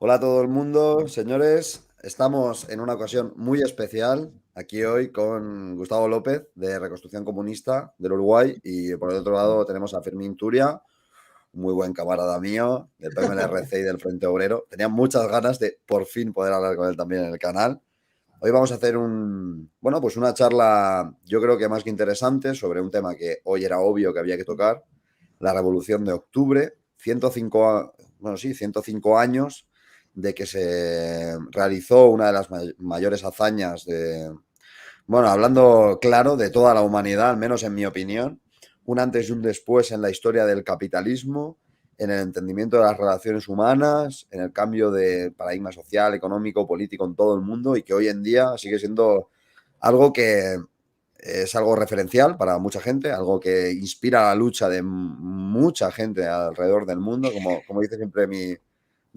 Hola a todo el mundo, señores. Estamos en una ocasión muy especial aquí hoy con Gustavo López de Reconstrucción Comunista del Uruguay y por el otro lado tenemos a Fermín Turia, un muy buen camarada mío del PMLRC y del Frente Obrero. Tenía muchas ganas de por fin poder hablar con él también en el canal. Hoy vamos a hacer pues una charla, yo creo que más que interesante, sobre un tema que hoy era obvio que había que tocar, la Revolución de Octubre, 105 años de que se realizó una de las mayores hazañas hablando claro, de toda la humanidad, al menos en mi opinión, un antes y un después en la historia del capitalismo, en el entendimiento de las relaciones humanas, en el cambio de paradigma social, económico, político en todo el mundo y que hoy en día sigue siendo algo que es algo referencial para mucha gente, algo que inspira la lucha de mucha gente alrededor del mundo, como dice siempre mi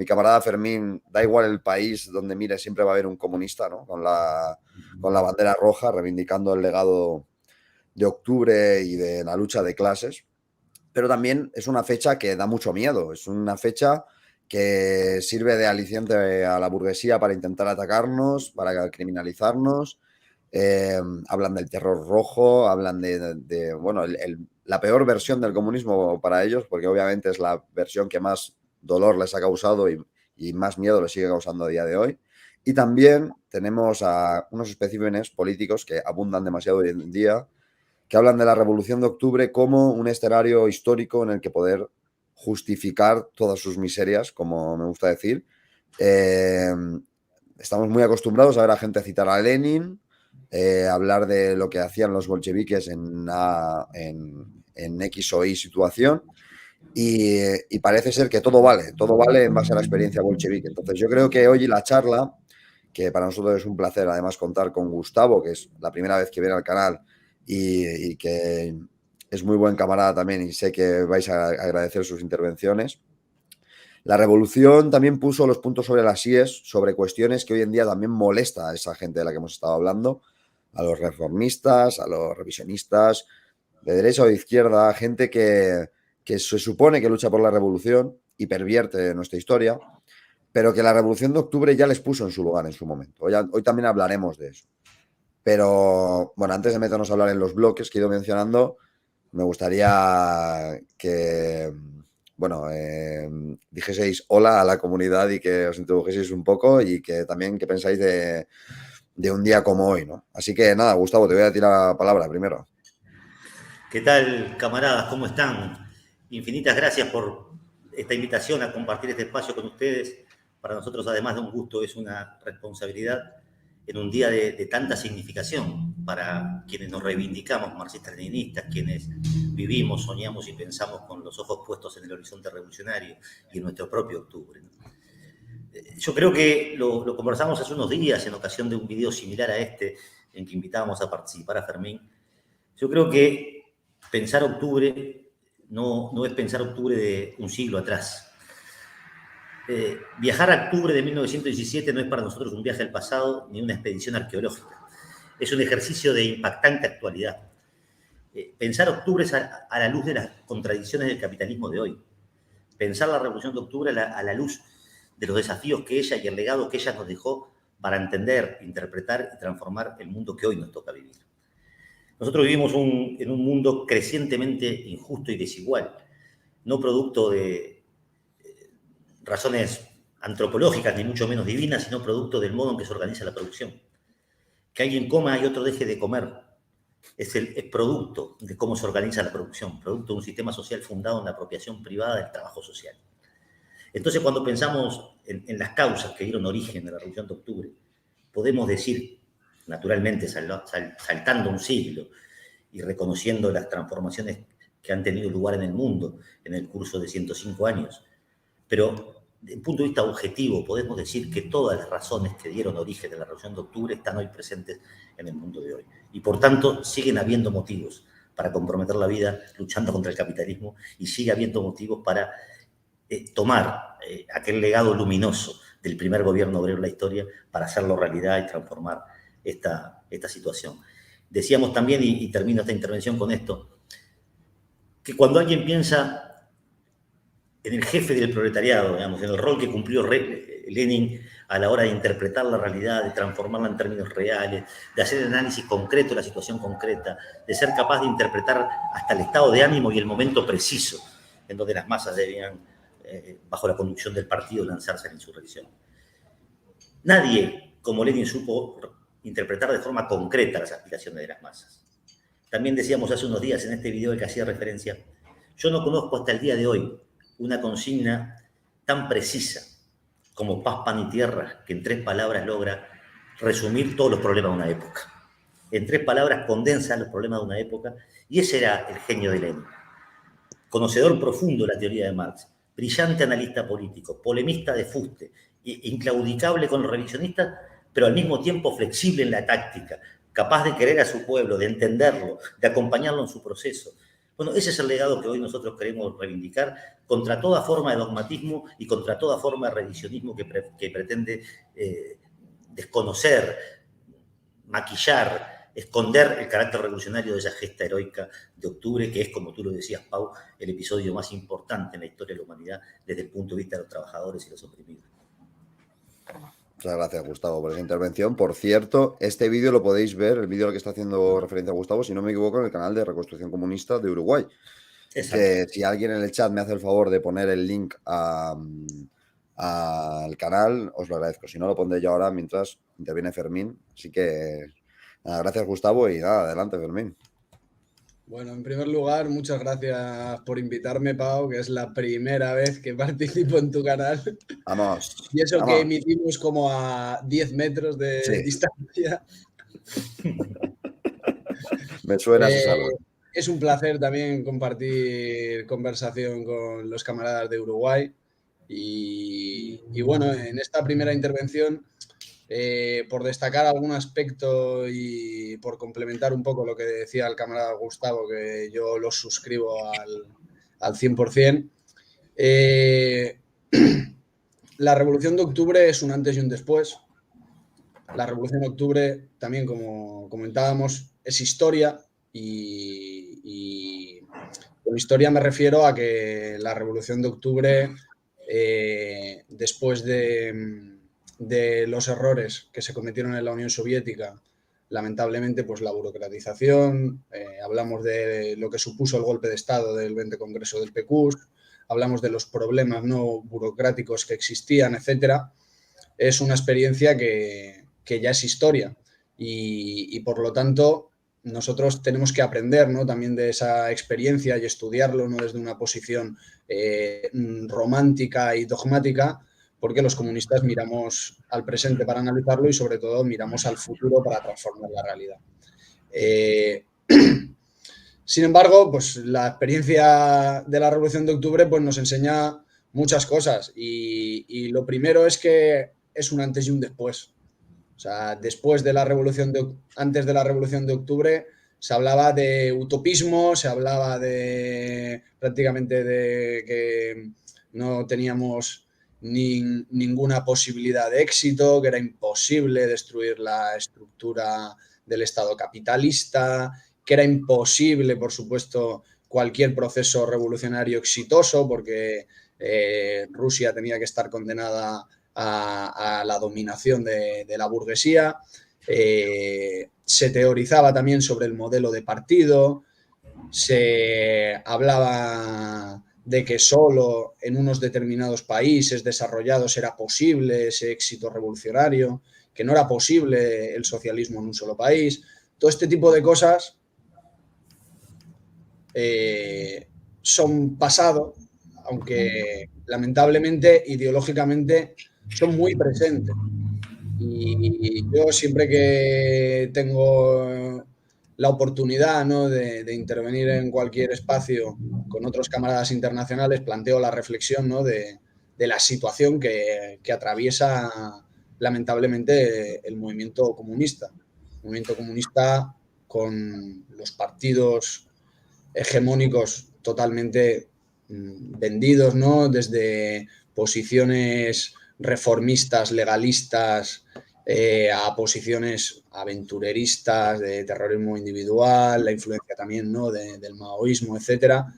camarada Fermín, da igual el país donde mire, siempre va a haber un comunista, ¿no? Con la bandera roja, reivindicando el legado de octubre y de la lucha de clases. Pero también es una fecha que da mucho miedo, es una fecha que sirve de aliciente a la burguesía para intentar atacarnos, para criminalizarnos. Hablan del terror rojo, hablan la peor versión del comunismo para ellos, porque obviamente es la versión que más dolor les ha causado y más miedo les sigue causando a día de hoy. Y también tenemos a unos especímenes políticos que abundan demasiado hoy en día, que hablan de la Revolución de Octubre como un escenario histórico en el que poder justificar todas sus miserias, como me gusta decir. Eh, Estamos muy acostumbrados a ver a gente citar a Lenin, hablar de lo que hacían los bolcheviques en X o Y situación, y parece ser que todo vale en base a la experiencia bolchevique. Entonces yo creo que hoy la charla, que para nosotros es un placer además contar con Gustavo, que es la primera vez que viene al canal y que es muy buen camarada también y sé que vais a agradecer sus intervenciones. La revolución también puso los puntos sobre las IES, sobre cuestiones que hoy en día también molesta a esa gente de la que hemos estado hablando, a los reformistas, a los revisionistas, de derecha o de izquierda, gente que se supone que lucha por la revolución y pervierte nuestra historia, pero que la revolución de octubre ya les puso en su lugar en su momento. Hoy también hablaremos de eso. Pero bueno, antes de meternos a hablar en los bloques que he ido mencionando, me gustaría que, dijeseis hola a la comunidad y que os introdujeseis un poco y que también qué pensáis de un día como hoy, ¿no? Así que nada, Gustavo, te voy a tirar la palabra primero. ¿Qué tal, camaradas? ¿Cómo están? Infinitas gracias por esta invitación a compartir este espacio con ustedes. Para nosotros, además de un gusto, es una responsabilidad en un día de tanta significación para quienes nos reivindicamos marxistas-leninistas, quienes vivimos, soñamos y pensamos con los ojos puestos en el horizonte revolucionario y en nuestro propio octubre, ¿no? Yo creo que lo conversamos hace unos días en ocasión de un video similar a este, en que invitábamos a participar a Fermín. Yo creo que pensar octubre no es pensar octubre de un siglo atrás. Viajar a octubre de 1917 no es para nosotros un viaje al pasado ni una expedición arqueológica. Es un ejercicio de impactante actualidad. Pensar octubre es a la luz de las contradicciones del capitalismo de hoy. Pensar la Revolución de Octubre a la luz de los desafíos que ella y el legado que ella nos dejó para entender, interpretar y transformar el mundo que hoy nos toca vivir. Nosotros vivimos en un mundo crecientemente injusto y desigual, no producto de razones antropológicas, ni mucho menos divinas, sino producto del modo en que se organiza la producción. Que alguien coma y otro deje de comer es producto de cómo se organiza la producción, producto de un sistema social fundado en la apropiación privada del trabajo social. Entonces, cuando pensamos en las causas que dieron origen a la Revolución de Octubre, podemos decir, naturalmente, saltando un siglo y reconociendo las transformaciones que han tenido lugar en el mundo en el curso de 105 años, pero desde un punto de vista objetivo podemos decir que todas las razones que dieron origen a la Revolución de Octubre están hoy presentes en el mundo de hoy. Y por tanto siguen habiendo motivos para comprometer la vida luchando contra el capitalismo y sigue habiendo motivos para tomar aquel legado luminoso del primer gobierno obrero en la historia para hacerlo realidad y transformar esta situación. Decíamos también, y termino esta intervención con esto, que cuando alguien piensa en el jefe del proletariado, digamos, en el rol que cumplió Lenin a la hora de interpretar la realidad, de transformarla en términos reales, de hacer el análisis concreto de la situación concreta, de ser capaz de interpretar hasta el estado de ánimo y el momento preciso en donde las masas debían, bajo la conducción del partido, lanzarse a la insurrección. Nadie, como Lenin, supo interpretar de forma concreta las aspiraciones de las masas. También decíamos hace unos días en este video al que hacía referencia, yo no conozco hasta el día de hoy una consigna tan precisa como paz, pan y tierra, que en 3 palabras logra resumir todos los problemas de una época. En 3 palabras condensa los problemas de una época, y ese era el genio de Lenin. Conocedor profundo de la teoría de Marx, brillante analista político, polemista de fuste, inclaudicable con los revisionistas, pero al mismo tiempo flexible en la táctica, capaz de querer a su pueblo, de entenderlo, de acompañarlo en su proceso. Bueno, ese es el legado que hoy nosotros queremos reivindicar contra toda forma de dogmatismo y contra toda forma de revisionismo que pretende desconocer, maquillar, esconder el carácter revolucionario de esa gesta heroica de octubre, que es, como tú lo decías, Pau, el episodio más importante en la historia de la humanidad desde el punto de vista de los trabajadores y los oprimidos. Muchas gracias, Gustavo, por esa intervención. Por cierto, este vídeo lo podéis ver, el vídeo al que está haciendo referencia a Gustavo, si no me equivoco, en el canal de Reconstrucción Comunista de Uruguay. Que si alguien en el chat me hace el favor de poner el link al canal, os lo agradezco. Si no, lo pondré yo ahora mientras interviene Fermín. Así que nada, gracias, Gustavo, y nada, adelante, Fermín. Bueno, en primer lugar, muchas gracias por invitarme, Pau, que es la primera vez que participo en tu canal. Vamos. Y eso vamos. Que emitimos como a 10 metros de distancia. Me suena ese saludo. Es un placer también compartir conversación con los camaradas de Uruguay. Y bueno, en esta primera intervención, por destacar algún aspecto y por complementar un poco lo que decía el camarada Gustavo, que yo lo suscribo al 100%, la Revolución de Octubre es un antes y un después. La Revolución de Octubre, también como comentábamos, es historia y con historia me refiero a que la Revolución de Octubre, después de los errores que se cometieron en la Unión Soviética, lamentablemente, pues la burocratización, hablamos de lo que supuso el golpe de Estado del 20 Congreso del PQS, hablamos de los problemas no burocráticos que existían, etcétera. Es una experiencia que ya es historia y por lo tanto nosotros tenemos que aprender, ¿no?, también de esa experiencia y estudiarlo, no desde una posición romántica y dogmática, porque los comunistas miramos al presente para analizarlo y sobre todo miramos al futuro para transformar la realidad. Sin embargo, pues la experiencia de la Revolución de Octubre pues, nos enseña muchas cosas y lo primero es que es un antes y un después. O sea, después de la Revolución antes de la Revolución de Octubre se hablaba de utopismo, se hablaba de prácticamente de que no teníamos ninguna posibilidad de éxito, que era imposible destruir la estructura del Estado capitalista, que era imposible, por supuesto, cualquier proceso revolucionario exitoso porque Rusia tenía que estar condenada a la dominación de la burguesía. Se teorizaba también sobre el modelo de partido, se hablaba de que solo en unos determinados países desarrollados era posible ese éxito revolucionario, que no era posible el socialismo en un solo país. Todo este tipo de cosas son pasado, aunque lamentablemente ideológicamente son muy presentes. Y yo siempre que tengo la oportunidad, ¿no?, de intervenir en cualquier espacio con otros camaradas internacionales, planteo la reflexión, ¿no?, de la situación que atraviesa lamentablemente el movimiento comunista. El movimiento comunista con los partidos hegemónicos totalmente vendidos, ¿no?, desde posiciones reformistas, legalistas, a posiciones aventureristas de terrorismo individual, la influencia también, ¿no?, del maoísmo, etcétera.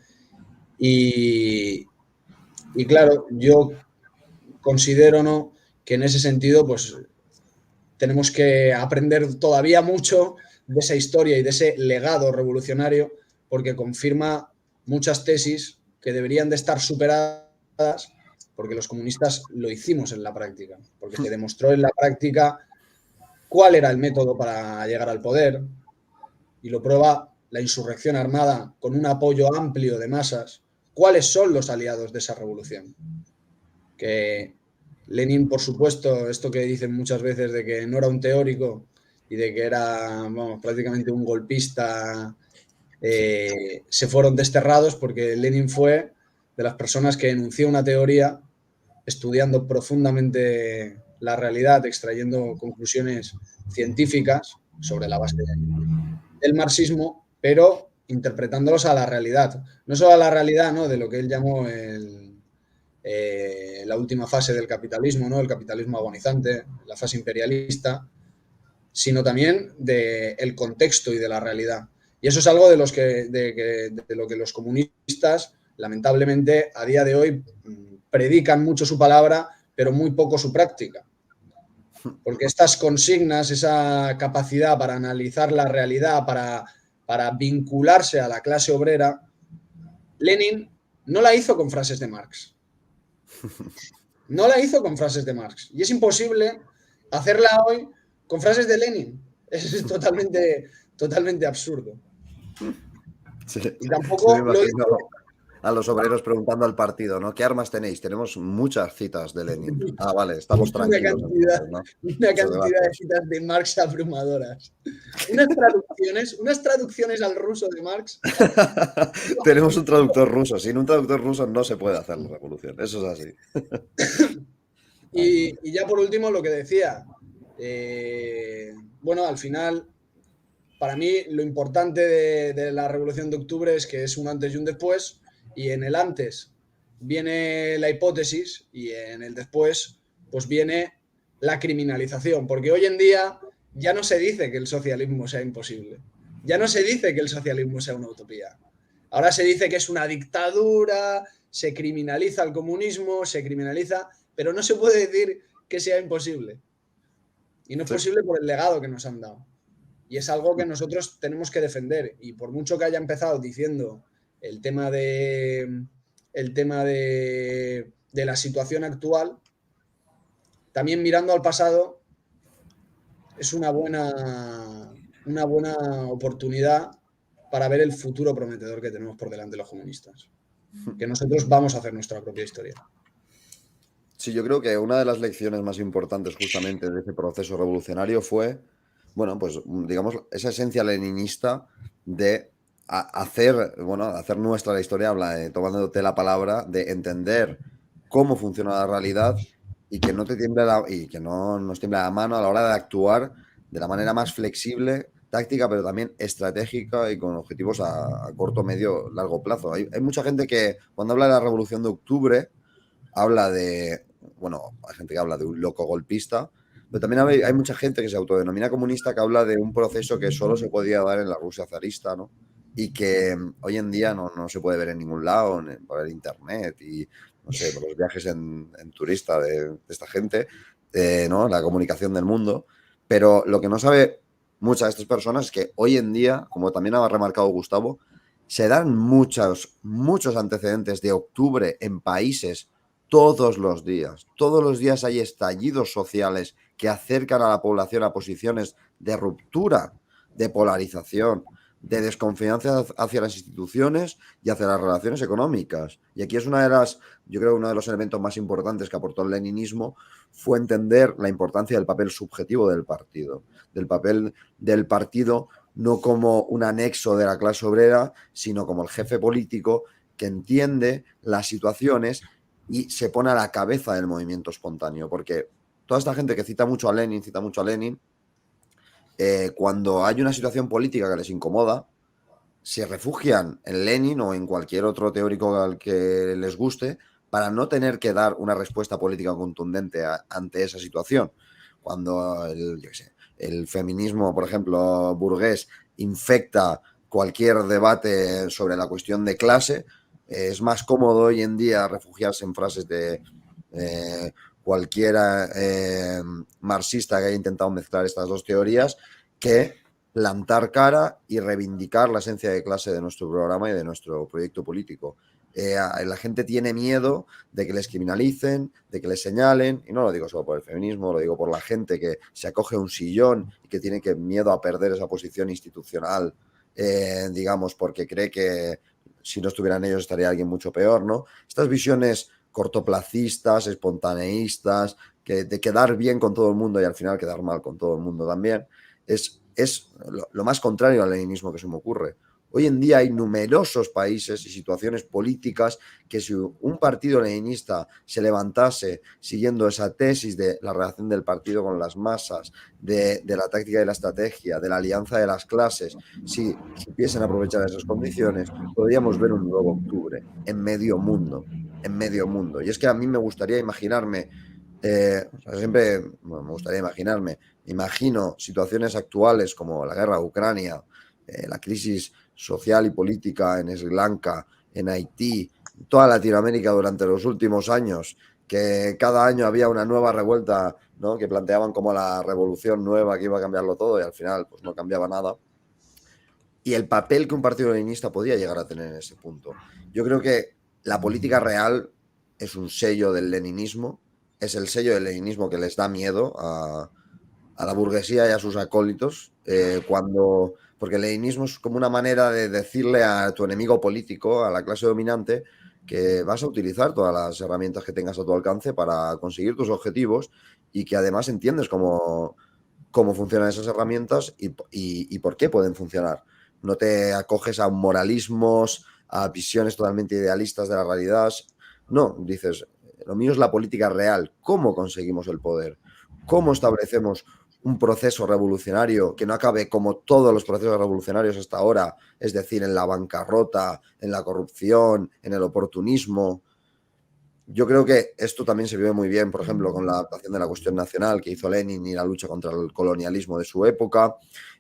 Y claro, yo considero, ¿no?, que en ese sentido pues tenemos que aprender todavía mucho de esa historia y de ese legado revolucionario, porque confirma muchas tesis que deberían de estar superadas, porque los comunistas lo hicimos en la práctica, porque se demostró en la práctica cuál era el método para llegar al poder, y lo prueba la insurrección armada con un apoyo amplio de masas. ¿Cuáles son los aliados de esa revolución? Que Lenin, por supuesto, esto que dicen muchas veces de que no era un teórico y de que era prácticamente un golpista, se fueron desterrados, porque Lenin fue de las personas que enunció una teoría estudiando profundamente la realidad, extrayendo conclusiones científicas sobre la base del marxismo, pero interpretándolos a la realidad. No solo a la realidad, ¿no?, de lo que él llamó la última fase del capitalismo, ¿no?, el capitalismo agonizante, la fase imperialista, sino también del contexto y de la realidad. Y eso es algo de lo que los comunistas, lamentablemente, a día de hoy predican mucho su palabra, pero muy poco su práctica. Porque estas consignas, esa capacidad para analizar la realidad, para vincularse a la clase obrera, Lenin no la hizo con frases de Marx. No la hizo con frases de Marx. Y es imposible hacerla hoy con frases de Lenin. Es totalmente absurdo. Sí, y tampoco lo hizo a los obreros preguntando al partido, ¿no? ¿Qué armas tenéis? Tenemos muchas citas de Lenin. Ah, vale, estamos tranquilos. Una cantidad de citas de Marx abrumadoras. Unas traducciones al ruso de Marx. Tenemos un traductor ruso. Sin un traductor ruso no se puede hacer la revolución. Eso es así. Y ya por último, lo que decía. Bueno, al final, para mí, lo importante de la Revolución de Octubre es que es un antes y un después, y en el antes viene la hipótesis y en el después pues viene la criminalización, porque hoy en día ya no se dice que el socialismo sea imposible, ya no se dice que el socialismo sea una utopía, ahora se dice que es una dictadura, se criminaliza el comunismo, se criminaliza, pero no se puede decir que sea imposible, y no es posible por el legado que nos han dado. Y es algo que nosotros tenemos que defender. Y por mucho que haya empezado diciendo el tema de la situación actual, también mirando al pasado es una buena oportunidad para ver el futuro prometedor que tenemos por delante los comunistas. Que nosotros vamos a hacer nuestra propia historia. Sí, yo creo que una de las lecciones más importantes justamente de ese proceso revolucionario fue, bueno, pues digamos, esa esencia leninista de hacer nuestra la historia, tomándote la palabra, de entender cómo funciona la realidad y que no te tiemble y que no nos tiemble la mano a la hora de actuar de la manera más flexible, táctica, pero también estratégica y con objetivos a corto, medio, largo plazo. Hay mucha gente que cuando habla de la Revolución de Octubre habla de, bueno, hay gente que habla de un loco golpista, pero también hay mucha gente que se autodenomina comunista que habla de un proceso que solo se podía dar en la Rusia zarista, ¿no? Y que hoy en día no se puede ver en ningún lado, por el internet y, no sé, por los viajes en turista de esta gente, ¿no? La comunicación del mundo. Pero lo que no sabe muchas de estas personas es que hoy en día, como también ha remarcado Gustavo, se dan muchos antecedentes de octubre en países todos los días. Todos los días hay estallidos sociales que acercan a la población a posiciones de ruptura, de polarización, de desconfianza hacia las instituciones y hacia las relaciones económicas. Y aquí es yo creo, uno de los elementos más importantes que aportó el leninismo fue entender la importancia del papel subjetivo del partido, del papel del partido no como un anexo de la clase obrera, sino como el jefe político que entiende las situaciones y se pone a la cabeza del movimiento espontáneo, porque toda esta gente que cita mucho a Lenin, cuando hay una situación política que les incomoda, se refugian en Lenin o en cualquier otro teórico al que les guste para no tener que dar una respuesta política contundente ante esa situación. Cuando el feminismo, por ejemplo, burgués, infecta cualquier debate sobre la cuestión de clase, es más cómodo hoy en día refugiarse en frases de cualquiera marxista que haya intentado mezclar estas dos teorías, que plantar cara y reivindicar la esencia de clase de nuestro programa y de nuestro proyecto político. La gente tiene miedo de que les criminalicen, de que les señalen, y no lo digo solo por el feminismo, lo digo por la gente que se acoge a un sillón y que tiene miedo a perder esa posición institucional, digamos, porque cree que si no estuvieran ellos estaría alguien mucho peor, ¿no? Estas visiones cortoplacistas, espontaneístas, de quedar bien con todo el mundo y al final quedar mal con todo el mundo también, es lo más contrario al leninismo que se me ocurre. Hoy en día hay numerosos países y situaciones políticas que si un partido leninista se levantase siguiendo esa tesis de la relación del partido con las masas, de la táctica y la estrategia, de la alianza de las clases, si supiesen aprovechar esas condiciones, podríamos ver un nuevo octubre en medio mundo, en medio mundo. Y es que a mí me gustaría imaginarme, siempre me gustaría imaginarme, imagino situaciones actuales como la guerra de Ucrania, la crisis social y política en Sri Lanka, en Haití, toda Latinoamérica durante los últimos años, que cada año había una nueva revuelta, ¿no? Que planteaban como la revolución nueva que iba a cambiarlo todo y al final pues no cambiaba nada. Y el papel que un partido leninista podía llegar a tener en ese punto. Yo creo que la política real es un sello del leninismo, es el sello del leninismo que les da miedo a la burguesía y a sus acólitos, porque el leninismo es como una manera de decirle a tu enemigo político, a la clase dominante, que vas a utilizar todas las herramientas que tengas a tu alcance para conseguir tus objetivos y que además entiendes cómo funcionan esas herramientas y por qué pueden funcionar. No te acoges a moralismos, a visiones totalmente idealistas de la realidad. No, dices, lo mío es la política real. ¿Cómo conseguimos el poder? ¿Cómo establecemos un proceso revolucionario que no acabe como todos los procesos revolucionarios hasta ahora, es decir, en la bancarrota, en la corrupción, en el oportunismo? Yo creo que esto también se vive muy bien, por ejemplo, con la adaptación de la cuestión nacional que hizo Lenin y la lucha contra el colonialismo de su época.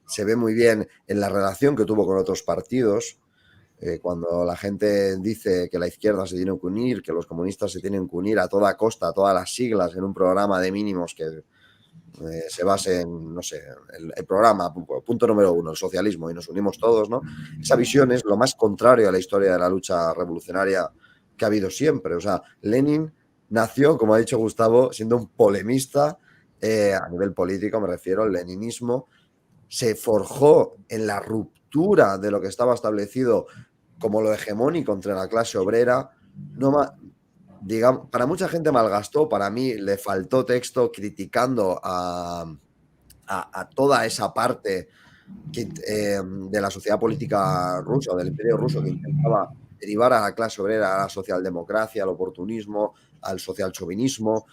Se ve muy bien en la relación que tuvo con otros partidos, cuando la gente dice que la izquierda se tiene que unir, que los comunistas se tienen que unir a toda costa, a todas las siglas, en un programa de mínimos que se base en, no sé, el programa, punto número 1, el socialismo, y nos unimos todos, ¿no? Esa visión es lo más contrario a la historia de la lucha revolucionaria que ha habido siempre. O sea, Lenin nació, como ha dicho Gustavo, siendo un polemista a nivel político, me refiero, al leninismo. Se forjó en la ruptura de lo que estaba establecido como lo hegemónico entre la clase obrera. Digamos, para mucha gente malgastó, para mí le faltó texto criticando a toda esa parte de la sociedad política rusa o del imperio ruso que intentaba derivar a la clase obrera a la socialdemocracia, al oportunismo, al socialchauvinismo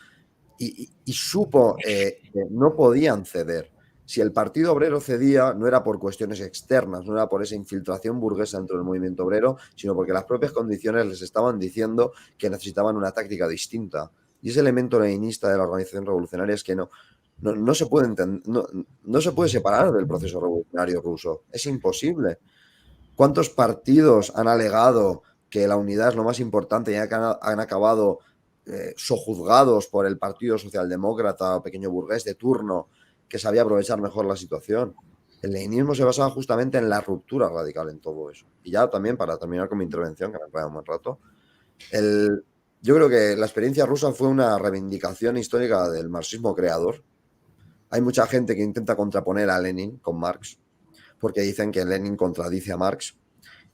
y supo que no podían ceder. Si el Partido Obrero cedía, no era por cuestiones externas, no era por esa infiltración burguesa dentro del movimiento obrero, sino porque las propias condiciones les estaban diciendo que necesitaban una táctica distinta. Y ese elemento leninista de la organización revolucionaria es que no se puede no se puede separar del proceso revolucionario ruso. Es imposible. ¿Cuántos partidos han alegado que la unidad es lo más importante y han acabado sojuzgados por el Partido Socialdemócrata o pequeño burgués de turno que sabía aprovechar mejor la situación? El leninismo se basaba justamente en la ruptura radical en todo eso. Y ya también, para terminar con mi intervención, que me queda un buen rato, yo creo que la experiencia rusa fue una reivindicación histórica del marxismo creador. Hay mucha gente que intenta contraponer a Lenin con Marx, porque dicen que Lenin contradice a Marx.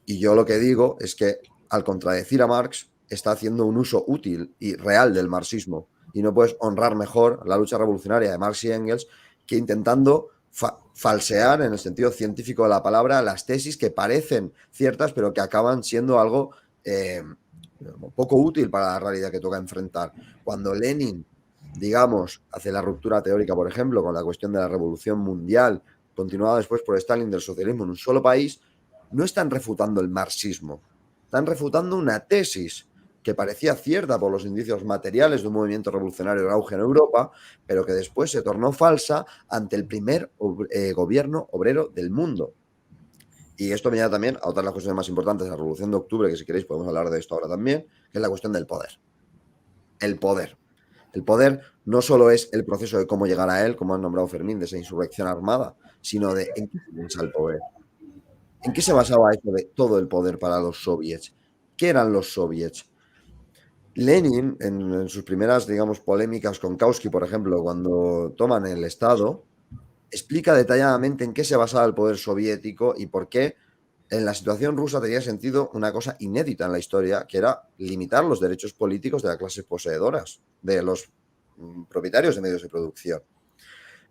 Y yo lo que digo es que al contradecir a Marx está haciendo un uso útil y real del marxismo. Y no puedes honrar mejor la lucha revolucionaria de Marx y Engels que intentando falsear, en el sentido científico de la palabra, las tesis que parecen ciertas, pero que acaban siendo algo poco útil para la realidad que toca enfrentar. Cuando Lenin, digamos, hace la ruptura teórica, por ejemplo, con la cuestión de la revolución mundial, continuada después por Stalin del socialismo en un solo país, no están refutando el marxismo, están refutando una tesis que parecía cierta por los indicios materiales de un movimiento revolucionario en auge en Europa, pero que después se tornó falsa ante el primer gobierno obrero del mundo. Y esto me lleva también a otra de las cuestiones más importantes de la Revolución de Octubre, que si queréis podemos hablar de esto ahora también, que es la cuestión del poder. El poder. El poder no solo es el proceso de cómo llegar a él, como han nombrado Fermín, de esa insurrección armada, sino de en qué se piensa el poder. ¿En qué se basaba eso de todo el poder para los soviets? ¿Qué eran los soviets? Lenin, en sus primeras, digamos, polémicas con Kautsky, por ejemplo, cuando toman el Estado, explica detalladamente en qué se basaba el poder soviético y por qué en la situación rusa tenía sentido una cosa inédita en la historia, que era limitar los derechos políticos de las clases poseedoras, de los propietarios de medios de producción.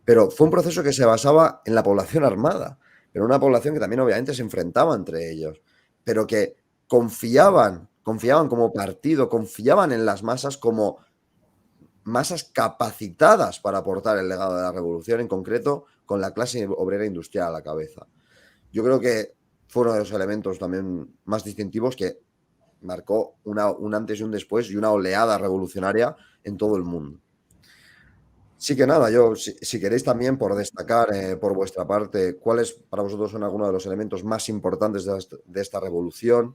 Pero fue un proceso que se basaba en la población armada, pero una población que también obviamente se enfrentaba entre ellos, pero que confiaban como partido, confiaban en las masas como masas capacitadas para aportar el legado de la revolución, en concreto con la clase obrera industrial a la cabeza. Yo creo que fue uno de los elementos también más distintivos que marcó un antes y un después y una oleada revolucionaria en todo el mundo. Sí que nada, yo, si queréis también por destacar por vuestra parte, ¿cuáles para vosotros son algunos de los elementos más importantes de esta revolución?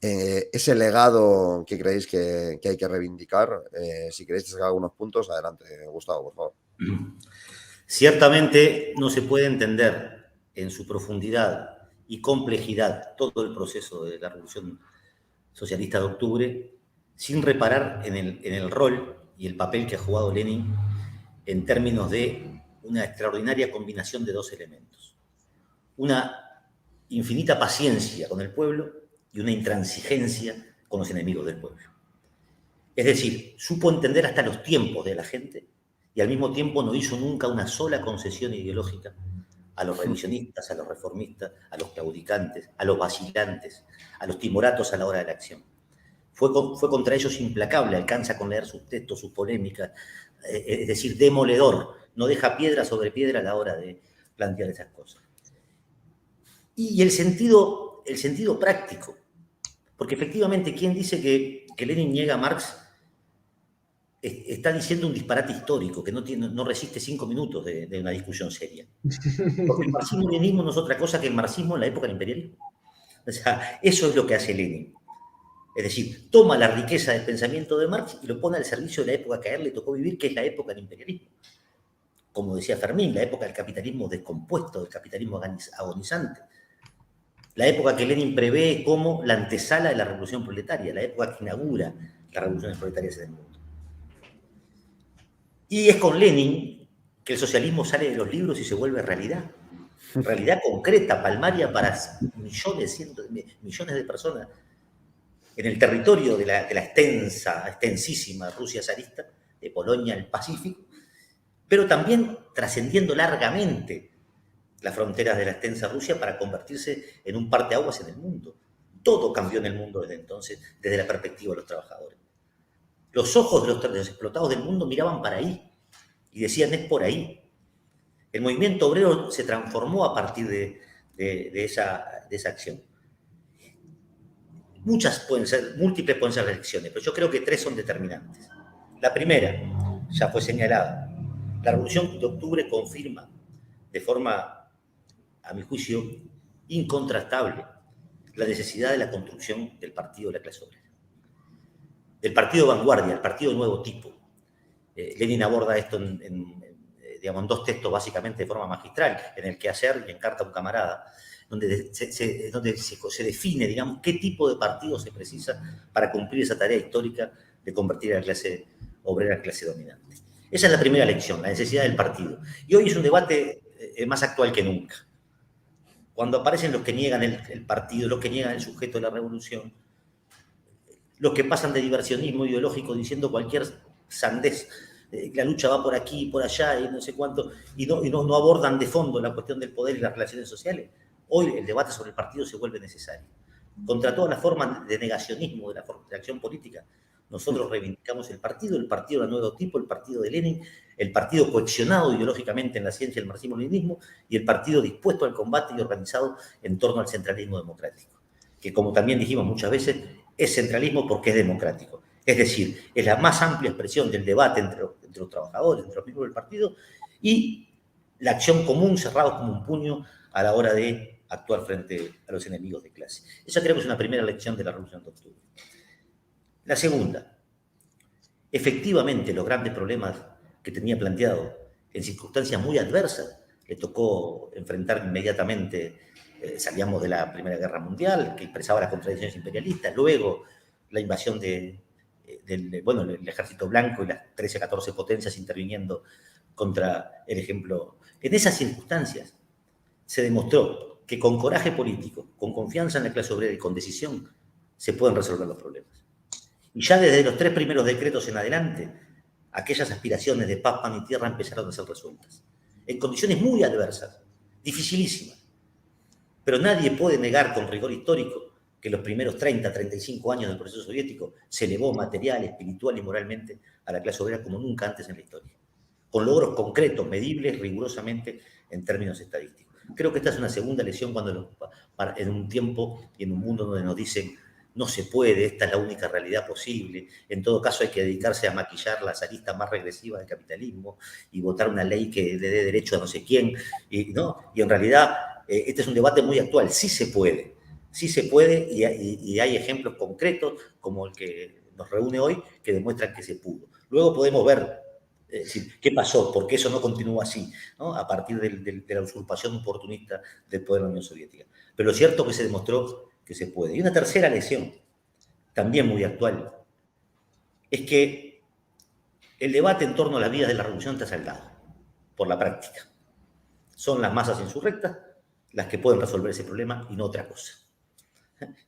Ese legado que creéis que hay que reivindicar. Si queréis destacar algunos puntos, adelante, Gustavo, por favor. Ciertamente no se puede entender en su profundidad y complejidad todo el proceso de la Revolución Socialista de Octubre sin reparar en el rol y el papel que ha jugado Lenin en términos de una extraordinaria combinación de dos elementos. Una infinita paciencia con el pueblo y una intransigencia con los enemigos del pueblo. Es decir, supo entender hasta los tiempos de la gente y al mismo tiempo no hizo nunca una sola concesión ideológica a los revisionistas, a los reformistas, a los claudicantes, a los vacilantes, a los timoratos a la hora de la acción. Fue contra ellos implacable, alcanza con leer sus textos, sus polémicas, es decir, demoledor, no deja piedra sobre piedra a la hora de plantear esas cosas. Y el sentido práctico, porque efectivamente quien dice que Lenin niega a Marx está diciendo un disparate histórico que no resiste 5 minutos de una discusión seria. Porque el marxismo-leninismo no es otra cosa que el marxismo en la época del imperialismo. O sea, eso es lo que hace Lenin. Es decir, toma la riqueza del pensamiento de Marx y lo pone al servicio de la época que a él le tocó vivir, que es la época del imperialismo. Como decía Fermín, la época del capitalismo descompuesto, del capitalismo agonizante. La época que Lenin prevé como la antesala de la revolución proletaria, la época que inaugura las revoluciones proletarias en el mundo. Y es con Lenin que el socialismo sale de los libros y se vuelve realidad. Realidad concreta, palmaria para millones, cientos de millones de personas en el territorio de la extensísima Rusia zarista, de Polonia al Pacífico, pero también trascendiendo largamente las fronteras de la extensa Rusia para convertirse en un parteaguas en el mundo. Todo cambió en el mundo desde entonces, desde la perspectiva de los trabajadores. Los ojos de los explotados del mundo miraban para ahí y decían, es por ahí. El movimiento obrero se transformó a partir de esa acción. Múltiples pueden ser las lecciones, pero yo creo que 3 son determinantes. La primera, ya fue señalada, la Revolución de Octubre confirma de forma, a mi juicio, incontrastable la necesidad de la construcción del partido de la clase obrera. Del partido de vanguardia, el partido de nuevo tipo. Lenin aborda esto en 2 textos básicamente de forma magistral, en El quehacer y en Carta a un camarada, donde se define, digamos, qué tipo de partido se precisa para cumplir esa tarea histórica de convertir a la clase obrera en clase dominante. Esa es la primera lección, la necesidad del partido. Y hoy es un debate más actual que nunca. Cuando aparecen los que niegan el partido, los que niegan el sujeto de la revolución, los que pasan de diversionismo ideológico diciendo cualquier sandez, la lucha va por aquí, por allá, y no sé cuánto, y no abordan de fondo la cuestión del poder y las relaciones sociales. Hoy el debate sobre el partido se vuelve necesario. Contra todas las formas de negacionismo de la acción política, nosotros reivindicamos el partido de nuevo tipo, el partido de Lenin, el partido coaccionado ideológicamente en la ciencia del marxismo-leninismo y el partido dispuesto al combate y organizado en torno al centralismo democrático, que como también dijimos muchas veces, es centralismo porque es democrático. Es decir, es la más amplia expresión del debate entre los trabajadores, entre los miembros del partido y la acción común cerrados como un puño a la hora de actuar frente a los enemigos de clase. Esa creo que es una primera lección de la Revolución de Octubre. La segunda, Efectivamente, los grandes problemas que tenía planteado en circunstancias muy adversas, le tocó enfrentar inmediatamente, salíamos de la Primera Guerra Mundial, que expresaba las contradicciones imperialistas, luego la invasión del ejército blanco y las 13, 14 potencias interviniendo contra el ejemplo. En esas circunstancias se demostró que con coraje político, con confianza en la clase obrera y con decisión, se pueden resolver los problemas. Y ya desde los 3 primeros decretos en adelante, aquellas aspiraciones de paz, pan y tierra empezaron a ser resueltas. En condiciones muy adversas, dificilísimas. Pero nadie puede negar con rigor histórico que los primeros 30, 35 años del proceso soviético se elevó material, espiritual y moralmente a la clase obrera como nunca antes en la historia. Con logros concretos, medibles, rigurosamente en términos estadísticos. Creo que esta es una segunda lección en un tiempo y en un mundo donde nos dicen no se puede, esta es la única realidad posible, en todo caso hay que dedicarse a maquillar las aristas más regresivas del capitalismo y votar una ley que le dé derecho a no sé quién, ¿no? Y en realidad este es un debate muy actual, sí se puede y hay ejemplos concretos como el que nos reúne hoy que demuestran que se pudo. Luego podemos ver qué pasó, porque eso no continúa así, ¿no? A partir de la usurpación oportunista del poder de la Unión Soviética. Pero lo cierto es que se demostró que se puede. Y una tercera lección, también muy actual, es que el debate en torno a las vías de la revolución está saldado por la práctica. Son las masas insurrectas las que pueden resolver ese problema y no otra cosa.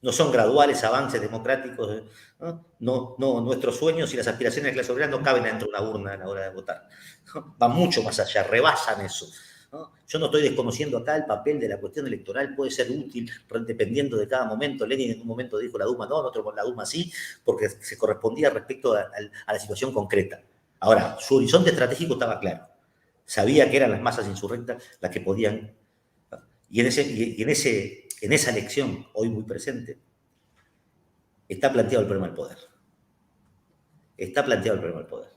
No son graduales avances democráticos, ¿no? Nuestros sueños y las aspiraciones de la clase obrera no caben dentro de una urna a la hora de votar. Van mucho más allá, rebasan eso. ¿No? Yo no estoy desconociendo acá el papel de la cuestión electoral, puede ser útil dependiendo de cada momento. Lenin en un momento dijo la Duma no, en otro la Duma sí, porque se correspondía respecto a la situación concreta. Ahora, su horizonte estratégico estaba claro. Sabía que eran las masas insurrectas las que podían... Y en esa lección, hoy muy presente, está planteado el problema del poder. Está planteado el problema del poder.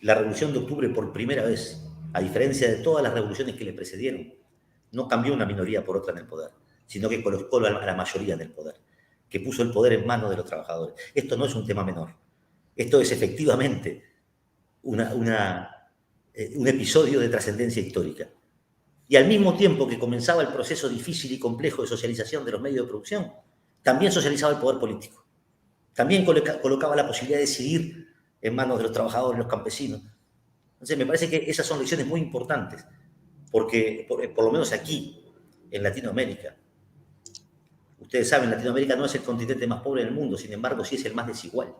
La Revolución de Octubre, por primera vez, a diferencia de todas las revoluciones que le precedieron, no cambió una minoría por otra en el poder, sino que colocó a la mayoría en el poder, que puso el poder en manos de los trabajadores. Esto no es un tema menor. Esto es efectivamente un episodio de trascendencia histórica. Y al mismo tiempo que comenzaba el proceso difícil y complejo de socialización de los medios de producción, también socializaba el poder político. También colocaba la posibilidad de decidir en manos de los trabajadores, los campesinos. Entonces, me parece que esas son lecciones muy importantes, porque por lo menos aquí, en Latinoamérica, ustedes saben, Latinoamérica no es el continente más pobre del mundo, sin embargo, sí es el más desigual.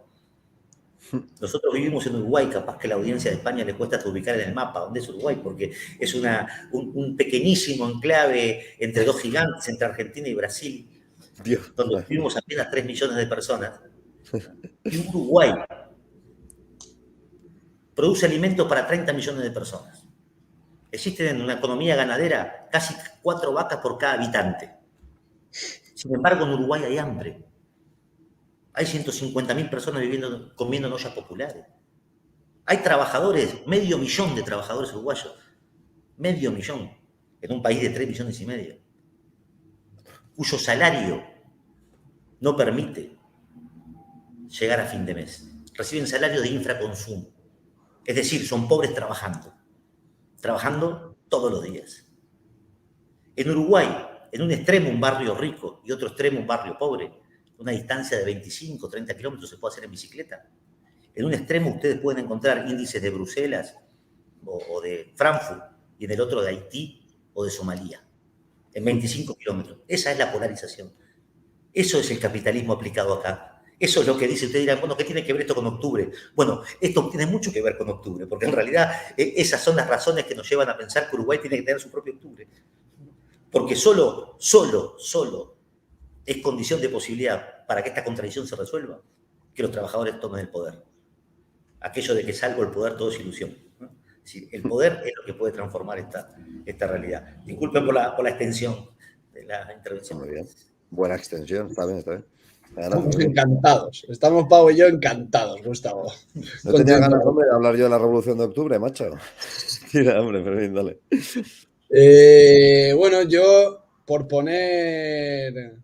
Nosotros vivimos en Uruguay, capaz que la audiencia de España le cuesta ubicar en el mapa dónde es Uruguay, porque es un pequeñísimo enclave entre dos gigantes, entre Argentina y Brasil, Dios, donde vivimos apenas 3 millones de personas. Y Uruguay produce alimentos para 30 millones de personas. Existen en una economía ganadera casi 4 vacas por cada habitante. Sin embargo, en Uruguay hay hambre. Hay 150.000 personas comiendo en ollas populares. Hay trabajadores, 500.000 de trabajadores uruguayos. 500.000 en un país de 3,5 millones, cuyo salario no permite llegar a fin de mes. Reciben salario de infraconsumo. Es decir, son pobres trabajando todos los días. En Uruguay, en un extremo un barrio rico y otro extremo un barrio pobre, una distancia de 25, 30 kilómetros se puede hacer en bicicleta. En un extremo ustedes pueden encontrar índices de Bruselas o de Frankfurt y en el otro de Haití o de Somalia, en 25 kilómetros. Esa es la polarización. Eso es el capitalismo aplicado acá. Eso es lo que dice, ustedes dirán, bueno, ¿qué tiene que ver esto con octubre? Bueno, esto tiene mucho que ver con octubre, porque en realidad esas son las razones que nos llevan a pensar que Uruguay tiene que tener su propio octubre. Porque solo es condición de posibilidad para que esta contradicción se resuelva, que los trabajadores tomen el poder. Aquello de que salvo el poder todo es ilusión, ¿no? Sí, el poder es lo que puede transformar esta realidad. Disculpen por la extensión de la intervención. Muy bien. Buena extensión, está bien, está bien. Estamos encantados. Estamos Pau y yo encantados, Gustavo. No tenía ganas, hombre, de hablar yo de la Revolución de Octubre, macho. Tira, hombre, pero bien, dale. Bueno, yo, por poner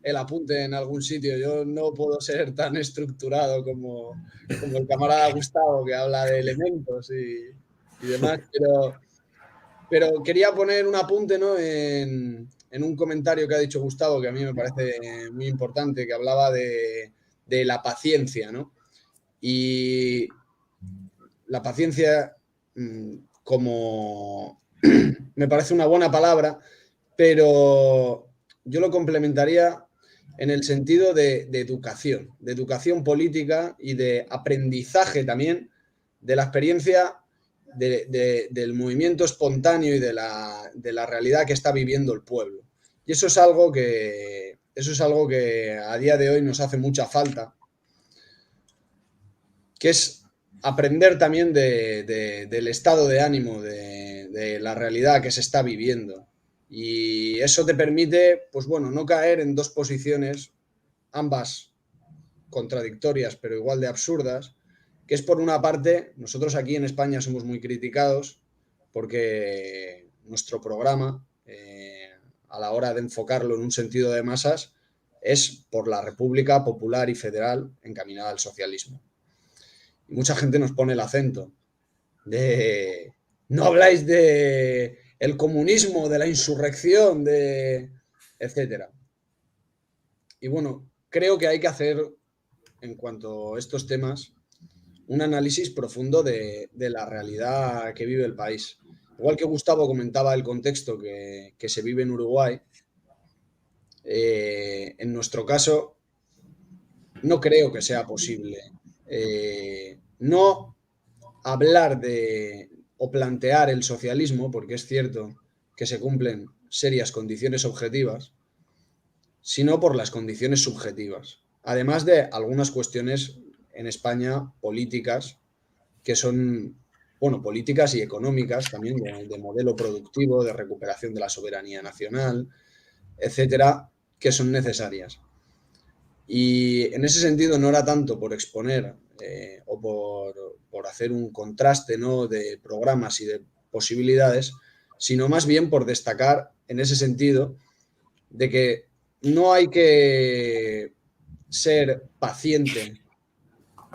el apunte en algún sitio. Yo no puedo ser tan estructurado como el camarada Gustavo, que habla de elementos y demás, pero quería poner un apunte, ¿no? en un comentario que ha dicho Gustavo, que a mí me parece muy importante, que hablaba de la paciencia, ¿no? Y la paciencia, como me parece una buena palabra, pero yo lo complementaría en el sentido de educación política y de aprendizaje también de la experiencia del movimiento espontáneo y de la realidad que está viviendo el pueblo. Y eso es algo que a día de hoy nos hace mucha falta, que es aprender también del estado de ánimo, de la realidad que se está viviendo. Y eso te permite, pues bueno, no caer en dos posiciones, ambas contradictorias, pero igual de absurdas, que es por una parte, nosotros aquí en España somos muy criticados porque nuestro programa, a la hora de enfocarlo en un sentido de masas, es por la República Popular y Federal encaminada al socialismo. Y mucha gente nos pone el acento de no habláis de el comunismo, de la insurrección, de etcétera. Y bueno, creo que hay que hacer, en cuanto a estos temas, un análisis profundo de la realidad que vive el país. Igual que Gustavo comentaba el contexto que se vive en Uruguay, en nuestro caso no creo que sea posible no hablar de o plantear el socialismo, porque es cierto que se cumplen serias condiciones objetivas, sino por las condiciones subjetivas. Además de algunas cuestiones en España políticas, que son, bueno, políticas y económicas también, de modelo productivo, de recuperación de la soberanía nacional, etcétera, que son necesarias. Y en ese sentido no era tanto por exponer o por hacer un contraste, ¿no?, de programas y de posibilidades, sino más bien por destacar en ese sentido de que no hay que ser paciente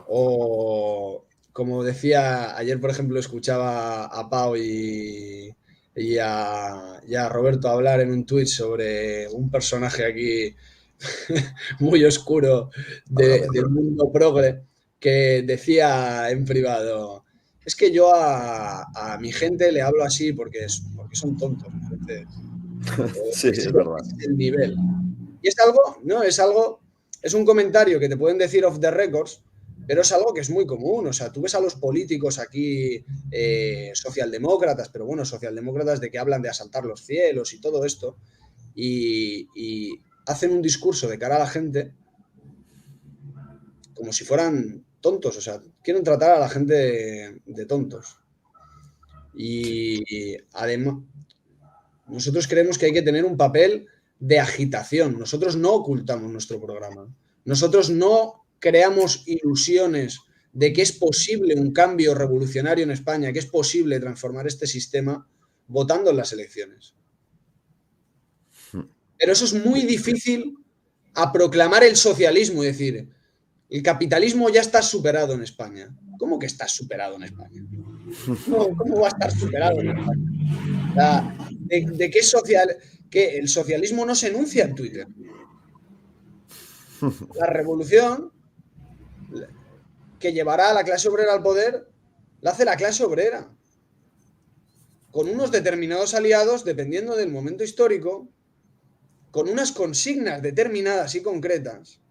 o, como decía ayer, por ejemplo, escuchaba a Pau y a Roberto hablar en un tuit sobre un personaje aquí muy oscuro del mundo progre, que decía en privado, es que yo a mi gente le hablo así porque son tontos. Entonces, sí, es verdad. es el nivel. Y es algo, ¿no? Es un comentario que te pueden decir off the records, pero es algo que es muy común. O sea, tú ves a los políticos aquí socialdemócratas, pero bueno, socialdemócratas de que hablan de asaltar los cielos y todo esto, y hacen un discurso de cara a la gente como si fueran tontos. O sea, quieren tratar a la gente de tontos. Y además, nosotros creemos que hay que tener un papel de agitación. Nosotros no ocultamos nuestro programa. Nosotros no creamos ilusiones de que es posible un cambio revolucionario en España, que es posible transformar este sistema votando en las elecciones. Pero eso es muy difícil a proclamar el socialismo y decir, el capitalismo ya está superado en España. ¿Cómo que está superado en España? ¿Cómo va a estar superado en España? O sea, ¿de qué social? Que el socialismo no se enuncia en Twitter. La revolución que llevará a la clase obrera al poder la hace la clase obrera, con unos determinados aliados, dependiendo del momento histórico, con unas consignas determinadas y concretas.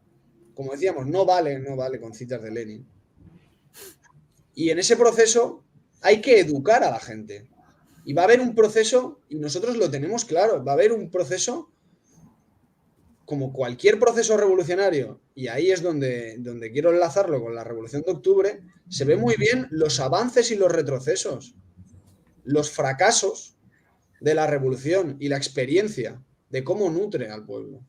Como decíamos, no vale con citas de Lenin. Y en ese proceso hay que educar a la gente. Y va a haber un proceso, y nosotros lo tenemos claro, va a haber un proceso como cualquier proceso revolucionario, y ahí es donde quiero enlazarlo con la Revolución de Octubre, se ve muy bien los avances y los retrocesos, los fracasos de la revolución y la experiencia de cómo nutre al pueblo.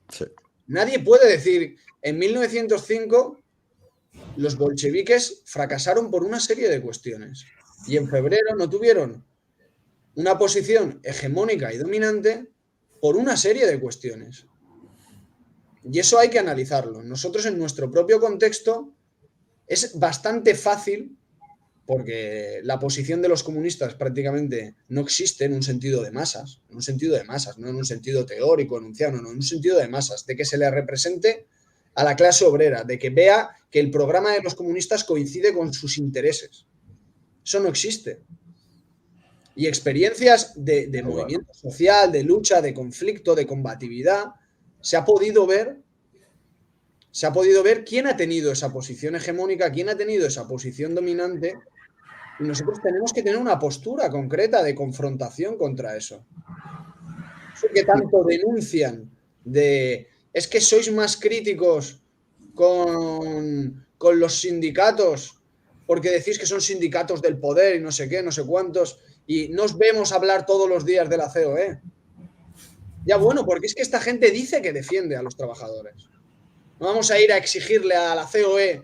Sí. Nadie puede decir, en 1905 los bolcheviques fracasaron por una serie de cuestiones y en febrero no tuvieron una posición hegemónica y dominante por una serie de cuestiones. Y eso hay que analizarlo. Nosotros en nuestro propio contexto es bastante fácil, porque la posición de los comunistas prácticamente no existe en un sentido de masas, no en un sentido teórico, enunciado, no, en un sentido de masas, de que se le represente a la clase obrera, de que vea que el programa de los comunistas coincide con sus intereses. Eso no existe. Y experiencias de movimiento social, de lucha, de conflicto, de combatividad, se ha podido ver quién ha tenido esa posición hegemónica, quién ha tenido esa posición dominante, y nosotros tenemos que tener una postura concreta de confrontación contra eso. Eso que tanto denuncian es que sois más críticos con los sindicatos porque decís que son sindicatos del poder y no sé qué, no sé cuántos, y nos vemos hablar todos los días de la COE. Ya bueno, porque es que esta gente dice que defiende a los trabajadores. No vamos a ir a exigirle a la COE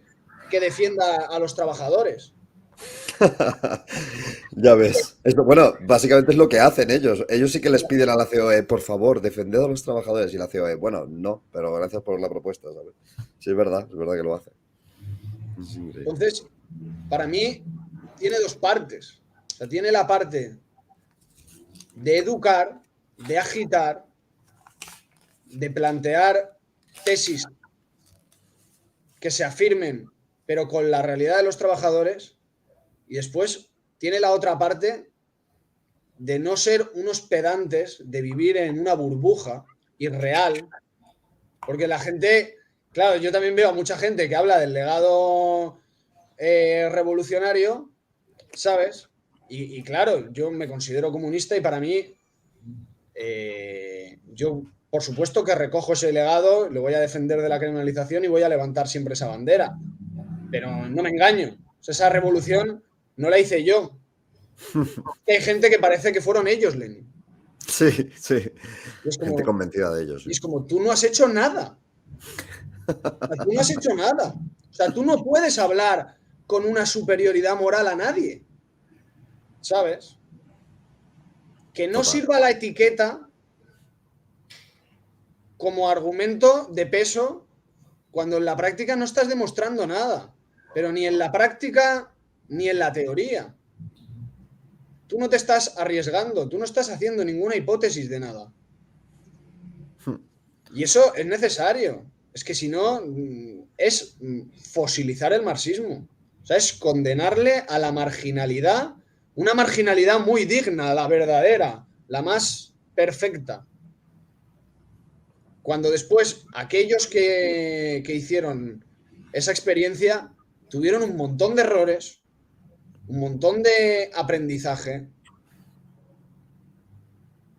que defienda a los trabajadores. Ya ves. Bueno, básicamente es lo que hacen ellos. Ellos sí que les piden a la COE, por favor, defended a los trabajadores. Y la COE, bueno, no, pero gracias por la propuesta, ¿sabes? Sí, es verdad que lo hace. Entonces, para mí, tiene dos partes. O sea, tiene la parte de educar, de agitar, de plantear tesis que se afirmen, pero con la realidad de los trabajadores. Y después tiene la otra parte de no ser unos pedantes, de vivir en una burbuja irreal, porque la gente, claro, yo también veo a mucha gente que habla del legado revolucionario, ¿sabes? Y claro, yo me considero comunista y para mí, yo por supuesto que recojo ese legado, lo voy a defender de la criminalización y voy a levantar siempre esa bandera, pero no me engaño, o sea, esa revolución no la hice yo. Hay gente que parece que fueron ellos, Lenin. Sí, sí. Es como, gente convencida de ellos. Sí. Y es como, tú no has hecho nada. O sea, tú no has hecho nada. O sea, tú no puedes hablar con una superioridad moral a nadie. ¿Sabes? Que no sirva la etiqueta como argumento de peso cuando en la práctica no estás demostrando nada. Pero ni en la práctica ni en la teoría. Tú no te estás arriesgando, tú no estás haciendo ninguna hipótesis de nada. Y eso es necesario. Es que si no, es fosilizar el marxismo. O sea, es condenarle a la marginalidad, una marginalidad muy digna, la verdadera, la más perfecta. Cuando después aquellos que hicieron esa experiencia tuvieron un montón de errores, un montón de aprendizaje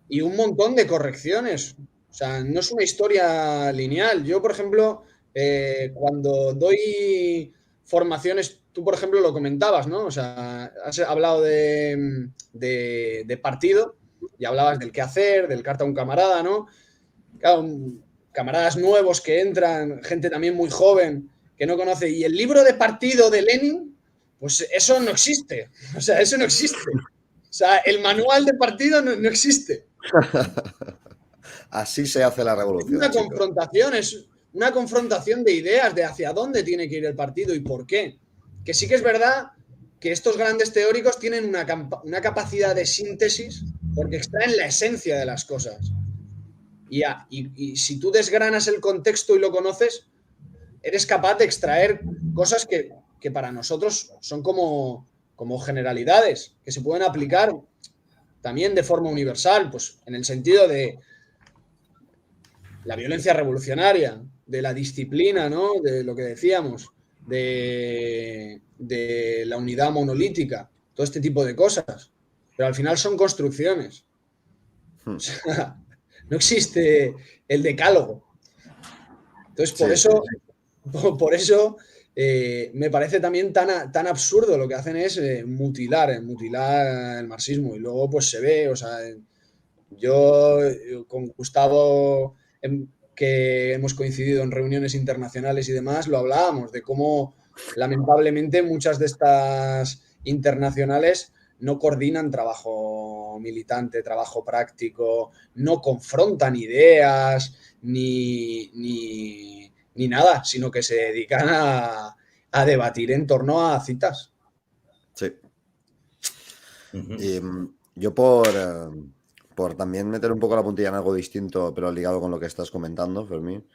y un montón de correcciones. O sea, no es una historia lineal. Yo, por ejemplo, cuando doy formaciones, tú, por ejemplo, lo comentabas, ¿no? O sea, has hablado de partido y hablabas del qué hacer, del carta a un camarada, ¿no? Claro, camaradas nuevos que entran, gente también muy joven que no conoce. Y el libro de partido de Lenin, pues eso no existe. O sea, eso no existe. O sea, el manual de partido no existe. Así se hace la revolución. Es una confrontación de ideas de hacia dónde tiene que ir el partido y por qué. Que sí que es verdad que estos grandes teóricos tienen una capacidad de síntesis porque extraen la esencia de las cosas. Y si tú desgranas el contexto y lo conoces, eres capaz de extraer cosas que para nosotros son como generalidades, que se pueden aplicar también de forma universal, pues en el sentido de la violencia revolucionaria, de la disciplina, ¿no? De lo que decíamos, de la unidad monolítica, todo este tipo de cosas. Pero al final son construcciones. O sea, no existe el decálogo. Entonces, por eso me parece también tan absurdo. Lo que hacen es mutilar el marxismo. Y luego pues se ve, o sea, yo con Gustavo, que hemos coincidido en reuniones internacionales y demás, lo hablábamos de cómo lamentablemente muchas de estas internacionales no coordinan trabajo trabajo militante, trabajo práctico, no confrontan ideas ni nada, sino que se dedican a debatir en torno a citas. Sí. Y yo por también meter un poco la puntilla en algo distinto, pero ligado con lo que estás comentando, Fermín,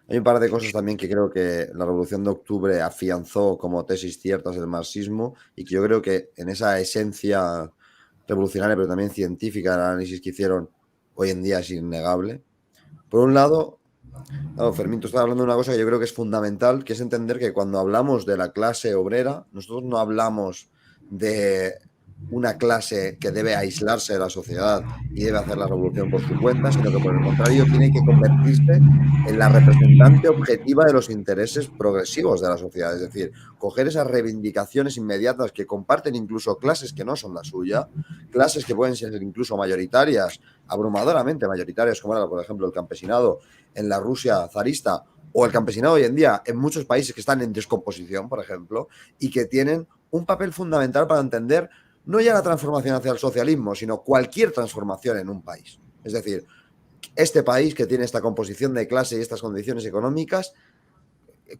hay un par de cosas también que creo que la Revolución de Octubre afianzó como tesis ciertas del marxismo y que yo creo que en esa esencia revolucionaria, pero también científica, el análisis que hicieron hoy en día es innegable. Por un lado, claro, Fermín, tú estás hablando de una cosa que yo creo que es fundamental, que es entender que cuando hablamos de la clase obrera, nosotros no hablamos de una clase que debe aislarse de la sociedad y debe hacer la revolución por su cuenta, sino que por el contrario tiene que convertirse en la representante objetiva de los intereses progresivos de la sociedad. Es decir, coger esas reivindicaciones inmediatas que comparten incluso clases que no son la suya, clases que pueden ser incluso mayoritarias, abrumadoramente mayoritarias, como era, por ejemplo, el campesinado en la Rusia zarista o el campesinado hoy en día en muchos países que están en descomposición, por ejemplo, y que tienen un papel fundamental para entender no ya la transformación hacia el socialismo, sino cualquier transformación en un país. Es decir, este país que tiene esta composición de clase y estas condiciones económicas,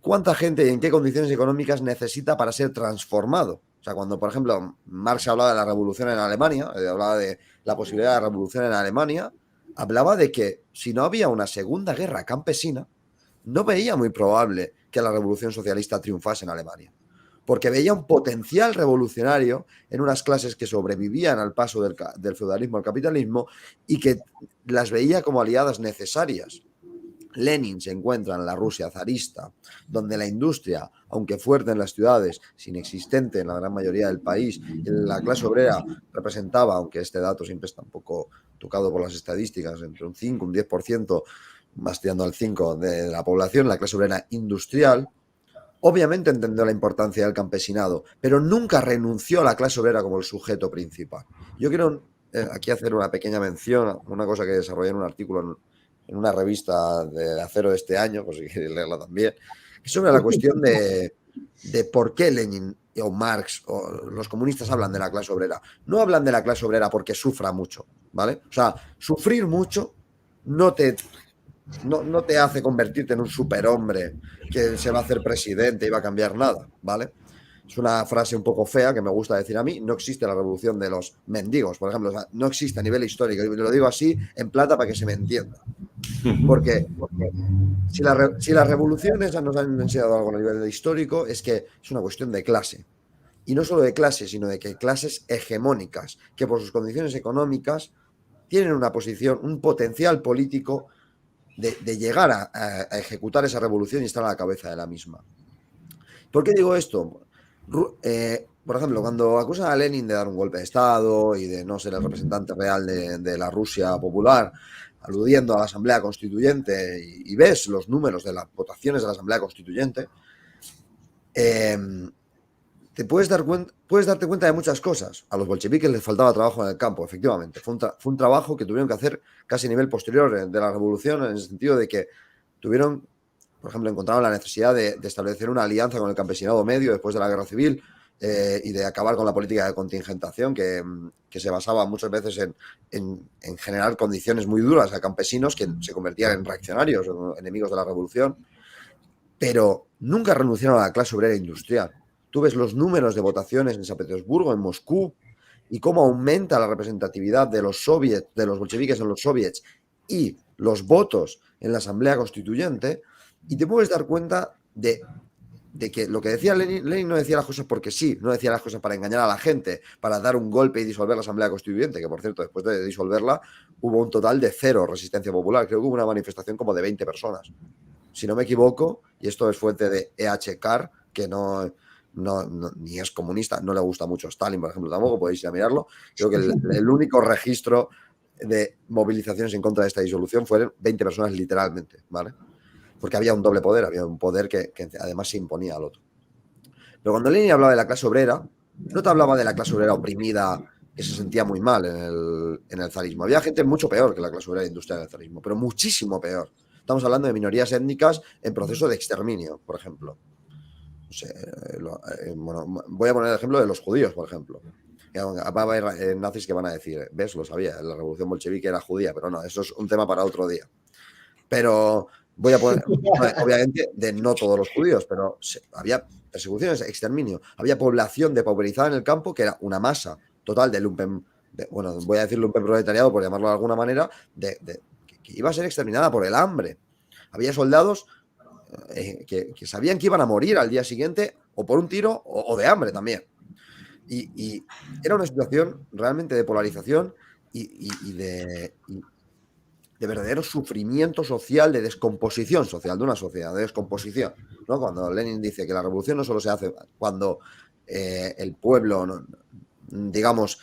¿cuánta gente y en qué condiciones económicas necesita para ser transformado? O sea, cuando, por ejemplo, Marx hablaba de la revolución en Alemania, hablaba de la posibilidad de la revolución en Alemania, hablaba de que si no había una segunda guerra campesina, no veía muy probable que la revolución socialista triunfase en Alemania, porque veía un potencial revolucionario en unas clases que sobrevivían al paso del feudalismo al capitalismo y que las veía como aliadas necesarias. Lenin se encuentra en la Rusia zarista, donde la industria, aunque fuerte en las ciudades, es inexistente en la gran mayoría del país, la clase obrera representaba, aunque este dato siempre está un poco tocado por las estadísticas, entre un 5, un 10%, más tirando al 5% de la población, la clase obrera industrial. Obviamente entendió la importancia del campesinado, pero nunca renunció a la clase obrera como el sujeto principal. Yo quiero aquí hacer una pequeña mención, una cosa que desarrollé en un artículo en una revista de Acero de este año, por si queréis leerla también, es sobre la cuestión de por qué Lenin o Marx o los comunistas hablan de la clase obrera. No hablan de la clase obrera porque sufra mucho, ¿vale? O sea, sufrir mucho no te hace convertirte en un superhombre que se va a hacer presidente y va a cambiar nada, ¿vale? Es una frase un poco fea que me gusta decir a mí. No existe la revolución de los mendigos, por ejemplo. O sea, no existe a nivel histórico. Y lo digo así en plata para que se me entienda. Porque si las revoluciones nos han enseñado algo a nivel histórico, es que es una cuestión de clase. Y no solo de clase, sino de que clases hegemónicas, que por sus condiciones económicas tienen una posición, un potencial político de llegar a ejecutar esa revolución y estar a la cabeza de la misma. ¿Por qué digo esto? Por ejemplo, cuando acusan a Lenin de dar un golpe de Estado y de no ser el representante real de la Rusia popular, aludiendo a la Asamblea Constituyente, y ves los números de las votaciones de la Asamblea Constituyente, puedes darte cuenta de muchas cosas. A los bolcheviques les faltaba trabajo en el campo, efectivamente. Fue un trabajo que tuvieron que hacer casi a nivel posterior de la revolución, en el sentido de que tuvieron, por ejemplo, encontraron la necesidad de establecer una alianza con el campesinado medio después de la guerra civil y de acabar con la política de contingentación que se basaba muchas veces en generar condiciones muy duras a campesinos que se convertían en reaccionarios, enemigos de la revolución, pero nunca renunciaron a la clase obrera industrial. Tú ves los números de votaciones en San Petersburgo, en Moscú, y cómo aumenta la representatividad de los soviets, de los bolcheviques en los soviets y los votos en la Asamblea Constituyente, y te puedes dar cuenta de que lo que decía Lenin no decía las cosas porque sí, no decía las cosas para engañar a la gente, para dar un golpe y disolver la Asamblea Constituyente, que por cierto, después de disolverla, hubo un total de 0 resistencia popular. Creo que hubo una manifestación como de 20 personas. Si no me equivoco, y esto es fuente de E.H. Carr, que no, ni es comunista, no le gusta mucho Stalin, por ejemplo, tampoco podéis ir a mirarlo. Creo que el único registro de movilizaciones en contra de esta disolución fueron 20 personas literalmente, ¿vale? Porque había un doble poder, había un poder que además se imponía al otro. Pero cuando Lenin hablaba de la clase obrera, no te hablaba de la clase obrera oprimida que se sentía muy mal en el zarismo. Había gente mucho peor que la clase obrera industrial del zarismo, pero muchísimo peor. Estamos hablando de minorías étnicas en proceso de exterminio, por ejemplo. No sé, bueno, voy a poner el ejemplo de los judíos, por ejemplo. Va a haber nazis que van a decir, ves, lo sabía, la revolución bolchevique era judía, pero no, eso es un tema para otro día. Pero voy a poner, obviamente, de no todos los judíos, pero había persecuciones, exterminio, había población depauperizada en el campo que era una masa total de lumpen, bueno, voy a decir lumpen proletariado por llamarlo de alguna manera, que iba a ser exterminada por el hambre. Había soldados que sabían que iban a morir al día siguiente o por un tiro o de hambre también. Y era una situación realmente de polarización y de verdadero sufrimiento social, de descomposición social de una sociedad, de descomposición, ¿no? Cuando Lenin dice que la revolución no solo se hace cuando el pueblo, digamos,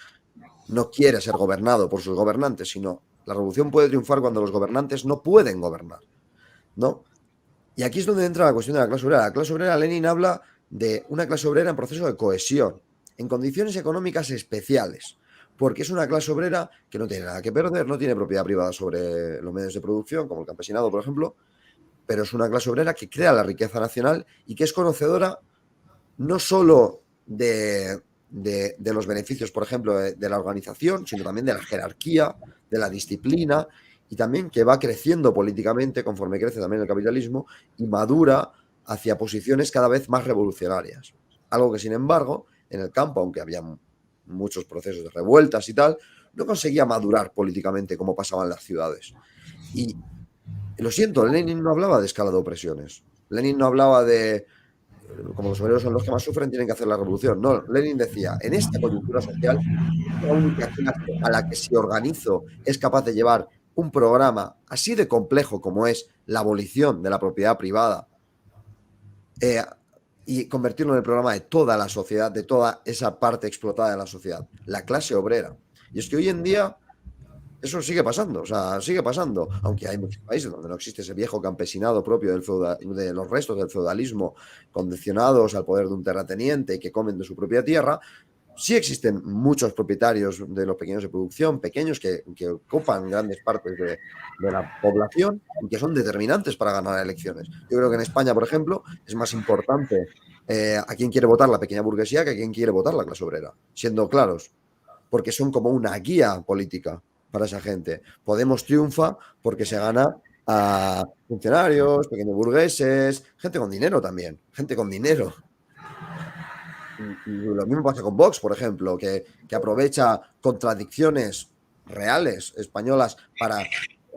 no quiere ser gobernado por sus gobernantes, sino la revolución puede triunfar cuando los gobernantes no pueden gobernar, ¿no? Y aquí es donde entra la cuestión de la clase obrera. La clase obrera, Lenin habla de una clase obrera en proceso de cohesión, en condiciones económicas especiales, porque es una clase obrera que no tiene nada que perder, no tiene propiedad privada sobre los medios de producción, como el campesinado, por ejemplo, pero es una clase obrera que crea la riqueza nacional y que es conocedora no solo de los beneficios, por ejemplo, de la organización, sino también de la jerarquía, de la disciplina, y también que va creciendo políticamente conforme crece también el capitalismo y madura hacia posiciones cada vez más revolucionarias. Algo que, sin embargo, en el campo, aunque había muchos procesos de revueltas y tal, no conseguía madurar políticamente como pasaba en las ciudades. Y lo siento, Lenin no hablaba de escala de opresiones. Lenin no hablaba de, como los obreros son los que más sufren, tienen que hacer la revolución. No, Lenin decía, en esta coyuntura social, la única clase a la que si organizo es capaz de llevar un programa así de complejo como es la abolición de la propiedad privada y convertirlo en el programa de toda la sociedad, de toda esa parte explotada de la sociedad, la clase obrera. Y es que hoy en día eso sigue pasando, o sea, sigue pasando, aunque hay muchos países donde no existe ese viejo campesinado propio de los restos del feudalismo, condicionados al poder de un terrateniente que comen de su propia tierra. Sí existen muchos propietarios de los pequeños de producción, pequeños que ocupan grandes partes de la población y que son determinantes para ganar elecciones. Yo creo que en España, por ejemplo, es más importante a quién quiere votar la pequeña burguesía que a quién quiere votar la clase obrera, siendo claros, porque son como una guía política para esa gente. Podemos triunfa porque se gana a funcionarios, pequeños burgueses, gente con dinero también, gente con dinero. Y lo mismo pasa con Vox, por ejemplo, que aprovecha contradicciones reales españolas para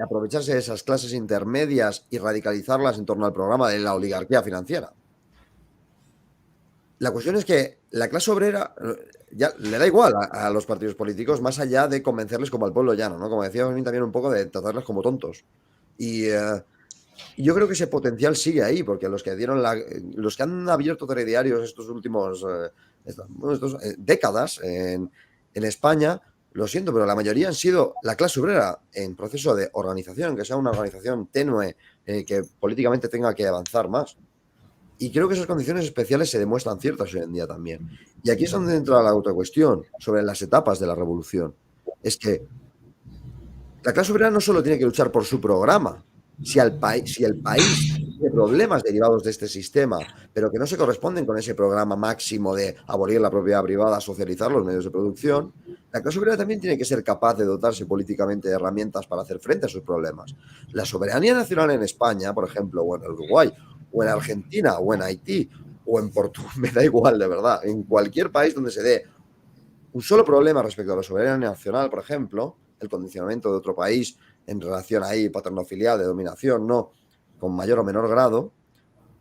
aprovecharse de esas clases intermedias y radicalizarlas en torno al programa de la oligarquía financiera. La cuestión es que la clase obrera ya le da igual a los partidos políticos, más allá de convencerles como al pueblo llano, ¿no? Como decía también un poco de tratarles como tontos. Y yo creo que ese potencial sigue ahí, porque los que los que han abierto telediarios estos últimos décadas en España, lo siento, pero la mayoría han sido la clase obrera en proceso de organización, que sea una organización tenue, que políticamente tenga que avanzar más. Y creo que esas condiciones especiales se demuestran ciertas hoy en día también. Y aquí es donde entra la otra cuestión sobre las etapas de la revolución. Es que la clase obrera no solo tiene que luchar por su programa. Si el país tiene problemas derivados de este sistema, pero que no se corresponden con ese programa máximo de abolir la propiedad privada, socializar los medios de producción, la clase obrera también tiene que ser capaz de dotarse políticamente de herramientas para hacer frente a sus problemas. La soberanía nacional en España, por ejemplo, o en Uruguay, o en Argentina, o en Haití, o en Portugal, me da igual, de verdad, en cualquier país donde se dé un solo problema respecto a la soberanía nacional, por ejemplo, el condicionamiento de otro país en relación ahí paternofilial, de dominación, no, con mayor o menor grado,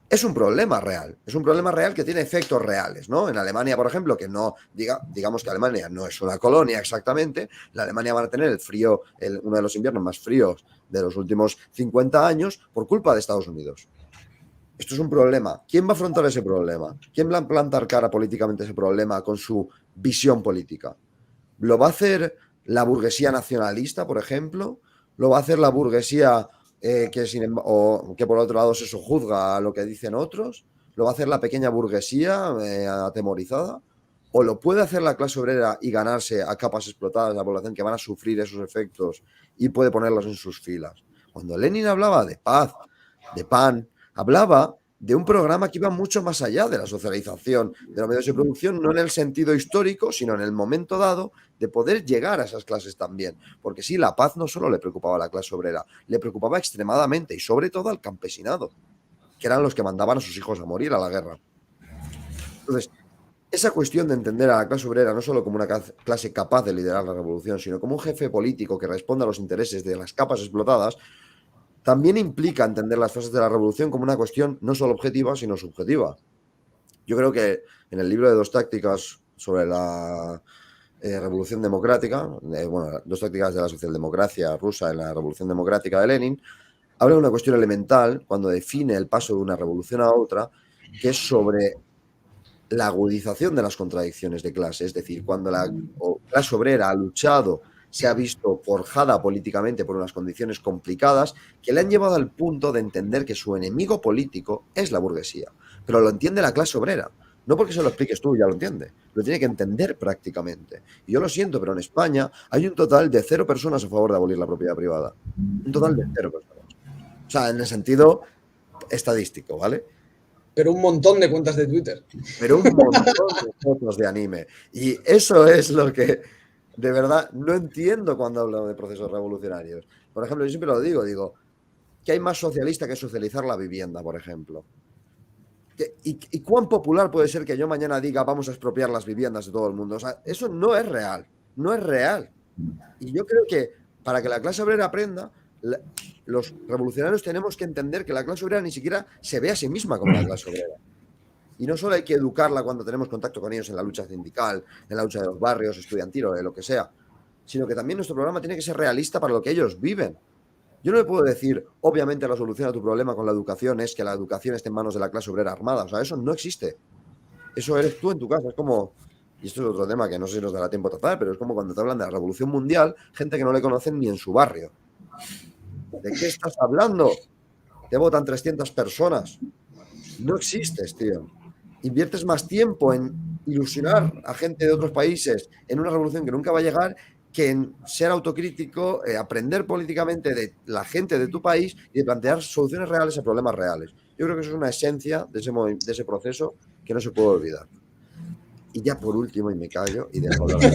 es un problema real. Es un problema real que tiene efectos reales, ¿no? En Alemania, por ejemplo, que no, digamos que Alemania no es una colonia exactamente, la Alemania va a tener el frío, uno de los inviernos más fríos de los últimos 50 años por culpa de Estados Unidos. Esto es un problema. ¿Quién va a afrontar ese problema? ¿Quién va a plantar cara políticamente a ese problema con su visión política? ¿Lo va a hacer la burguesía nacionalista, por ejemplo? ¿Lo va a hacer la burguesía que por otro lado se sojuzga a lo que dicen otros? ¿Lo va a hacer la pequeña burguesía atemorizada? ¿O lo puede hacer la clase obrera y ganarse a capas explotadas de la población que van a sufrir esos efectos y puede ponerlos en sus filas? Cuando Lenin hablaba de paz, de pan, hablaba de un programa que iba mucho más allá de la socialización de los medios de producción, no en el sentido histórico, sino en el momento dado de poder llegar a esas clases también. Porque sí, la paz no solo le preocupaba a la clase obrera, le preocupaba extremadamente y sobre todo al campesinado, que eran los que mandaban a sus hijos a morir a la guerra. Entonces, esa cuestión de entender a la clase obrera no solo como una clase capaz de liderar la revolución, sino como un jefe político que responde a los intereses de las capas explotadas, también implica entender las fases de la revolución como una cuestión no solo objetiva, sino subjetiva. Yo creo que en el libro de Dos tácticas sobre la revolución democrática, bueno, Dos tácticas de la socialdemocracia rusa en la revolución democrática de Lenin, habla de una cuestión elemental cuando define el paso de una revolución a otra, que es sobre la agudización de las contradicciones de clase. Es decir, cuando la clase obrera ha luchado, se ha visto forjada políticamente por unas condiciones complicadas que le han llevado al punto de entender que su enemigo político es la burguesía. Pero lo entiende la clase obrera. No porque se lo expliques tú, ya lo entiende. Lo tiene que entender prácticamente. Y yo lo siento, pero en España hay un total de 0 personas a favor de abolir la propiedad privada. Un total de 0 personas. O sea, en el sentido estadístico, ¿vale? Pero un montón de cuentas de Twitter. Pero un montón de fotos de anime. Y eso es lo que, de verdad, no entiendo cuando hablo de procesos revolucionarios. Por ejemplo, yo siempre lo digo, que hay más socialista que socializar la vivienda, por ejemplo. ¿Y cuán popular puede ser que yo mañana diga vamos a expropiar las viviendas de todo el mundo? O sea, eso no es real. No es real. Y yo creo que para que la clase obrera aprenda, los revolucionarios tenemos que entender que la clase obrera ni siquiera se ve a sí misma como la clase obrera. Y no solo hay que educarla cuando tenemos contacto con ellos en la lucha sindical, en la lucha de los barrios, estudiantil o de lo que sea, sino que también nuestro programa tiene que ser realista para lo que ellos viven. Yo no le puedo decir, obviamente la solución a tu problema con la educación es que la educación esté en manos de la clase obrera armada. O sea, eso no existe. Eso eres tú en tu casa. Es como, y esto es otro tema que no sé si nos dará tiempo a tratar, pero es como cuando te hablan de la revolución mundial, gente que no le conocen ni en su barrio. ¿De qué estás hablando? Te votan 300 personas. No existes, tío. Inviertes más tiempo en ilusionar a gente de otros países en una revolución que nunca va a llegar que en ser autocrítico, aprender políticamente de la gente de tu país y de plantear soluciones reales a problemas reales. Yo creo que eso es una esencia de ese proceso que no se puede olvidar. Y ya por último, y me callo, y dejo de hablar,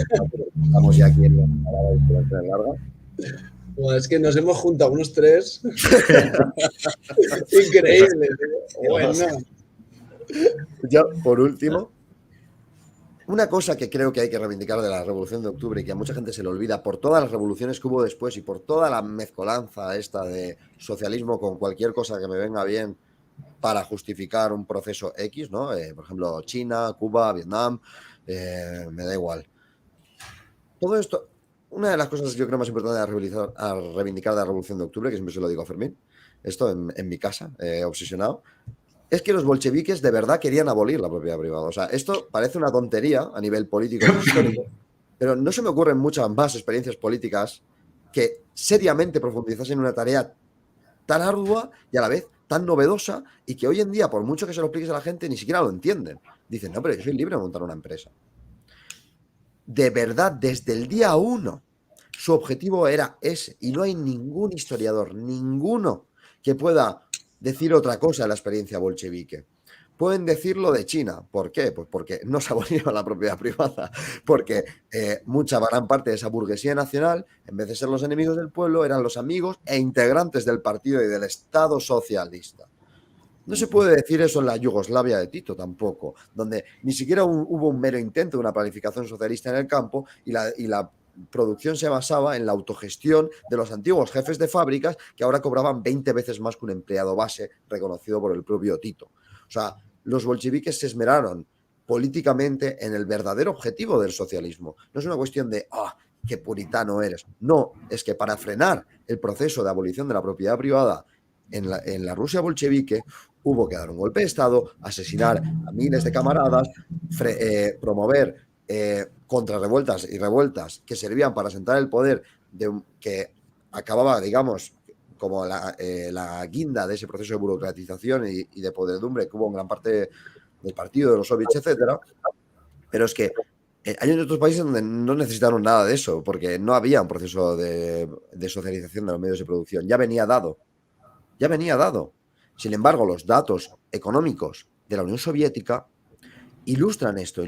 estamos ya aquí en la larga. Bueno, es que nos hemos juntado unos 3. Increíble. Bueno. Ya, por último, una cosa que creo que hay que reivindicar de la Revolución de Octubre y que a mucha gente se le olvida por todas las revoluciones que hubo después y por toda la mezcolanza esta de socialismo con cualquier cosa que me venga bien para justificar un proceso X, ¿no? Por ejemplo, China, Cuba, Vietnam, me da igual. Todo esto, una de las cosas yo creo más importantes a reivindicar de la Revolución de Octubre, que siempre se lo digo a Fermín, esto en mi casa, obsesionado, es que los bolcheviques de verdad querían abolir la propiedad privada. O sea, esto parece una tontería a nivel político y histórico, pero no se me ocurren muchas más experiencias políticas que seriamente profundizasen en una tarea tan ardua y a la vez tan novedosa y que hoy en día, por mucho que se lo expliques a la gente, ni siquiera lo entienden. Dicen, no, pero yo soy libre de montar una empresa. De verdad, desde el día 1, su objetivo era ese. Y no hay ningún historiador, ninguno, que pueda decir otra cosa de la experiencia bolchevique. Pueden decirlo de China. ¿Por qué? Pues porque no se abolió la propiedad privada. Porque gran parte de esa burguesía nacional, en vez de ser los enemigos del pueblo, eran los amigos e integrantes del partido y del Estado socialista. No se puede decir eso en la Yugoslavia de Tito tampoco, donde ni siquiera hubo un mero intento de una planificación socialista en el campo y la producción se basaba en la autogestión de los antiguos jefes de fábricas que ahora cobraban 20 veces más que un empleado base reconocido por el propio Tito. O sea, los bolcheviques se esmeraron políticamente en el verdadero objetivo del socialismo. No es una cuestión de, qué puritano eres. No, es que para frenar el proceso de abolición de la propiedad privada en la Rusia bolchevique hubo que dar un golpe de Estado, asesinar a miles de camaradas, promover contrarrevueltas y revueltas que servían para sentar el poder que acababa, digamos, como la guinda de ese proceso de burocratización y de podredumbre que hubo en gran parte del partido, de los soviets, etcétera. Pero es que hay otros países donde no necesitaron nada de eso, porque no había un proceso de socialización de los medios de producción. Ya venía dado. Sin embargo, los datos económicos de la Unión Soviética ilustran esto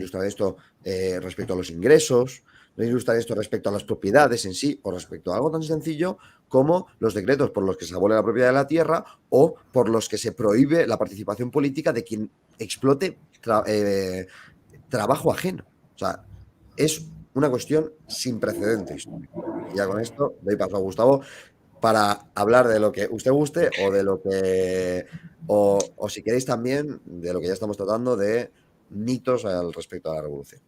respecto a los ingresos, ilustran esto respecto a las propiedades en sí, o respecto a algo tan sencillo como los decretos por los que se abole la propiedad de la tierra o por los que se prohíbe la participación política de quien explote trabajo ajeno. O sea, es una cuestión sin precedentes. Y ya con esto doy paso a Gustavo para hablar de lo que usted guste o de lo que, o si queréis también, de lo que ya estamos tratando de mitos al respecto a la revolución.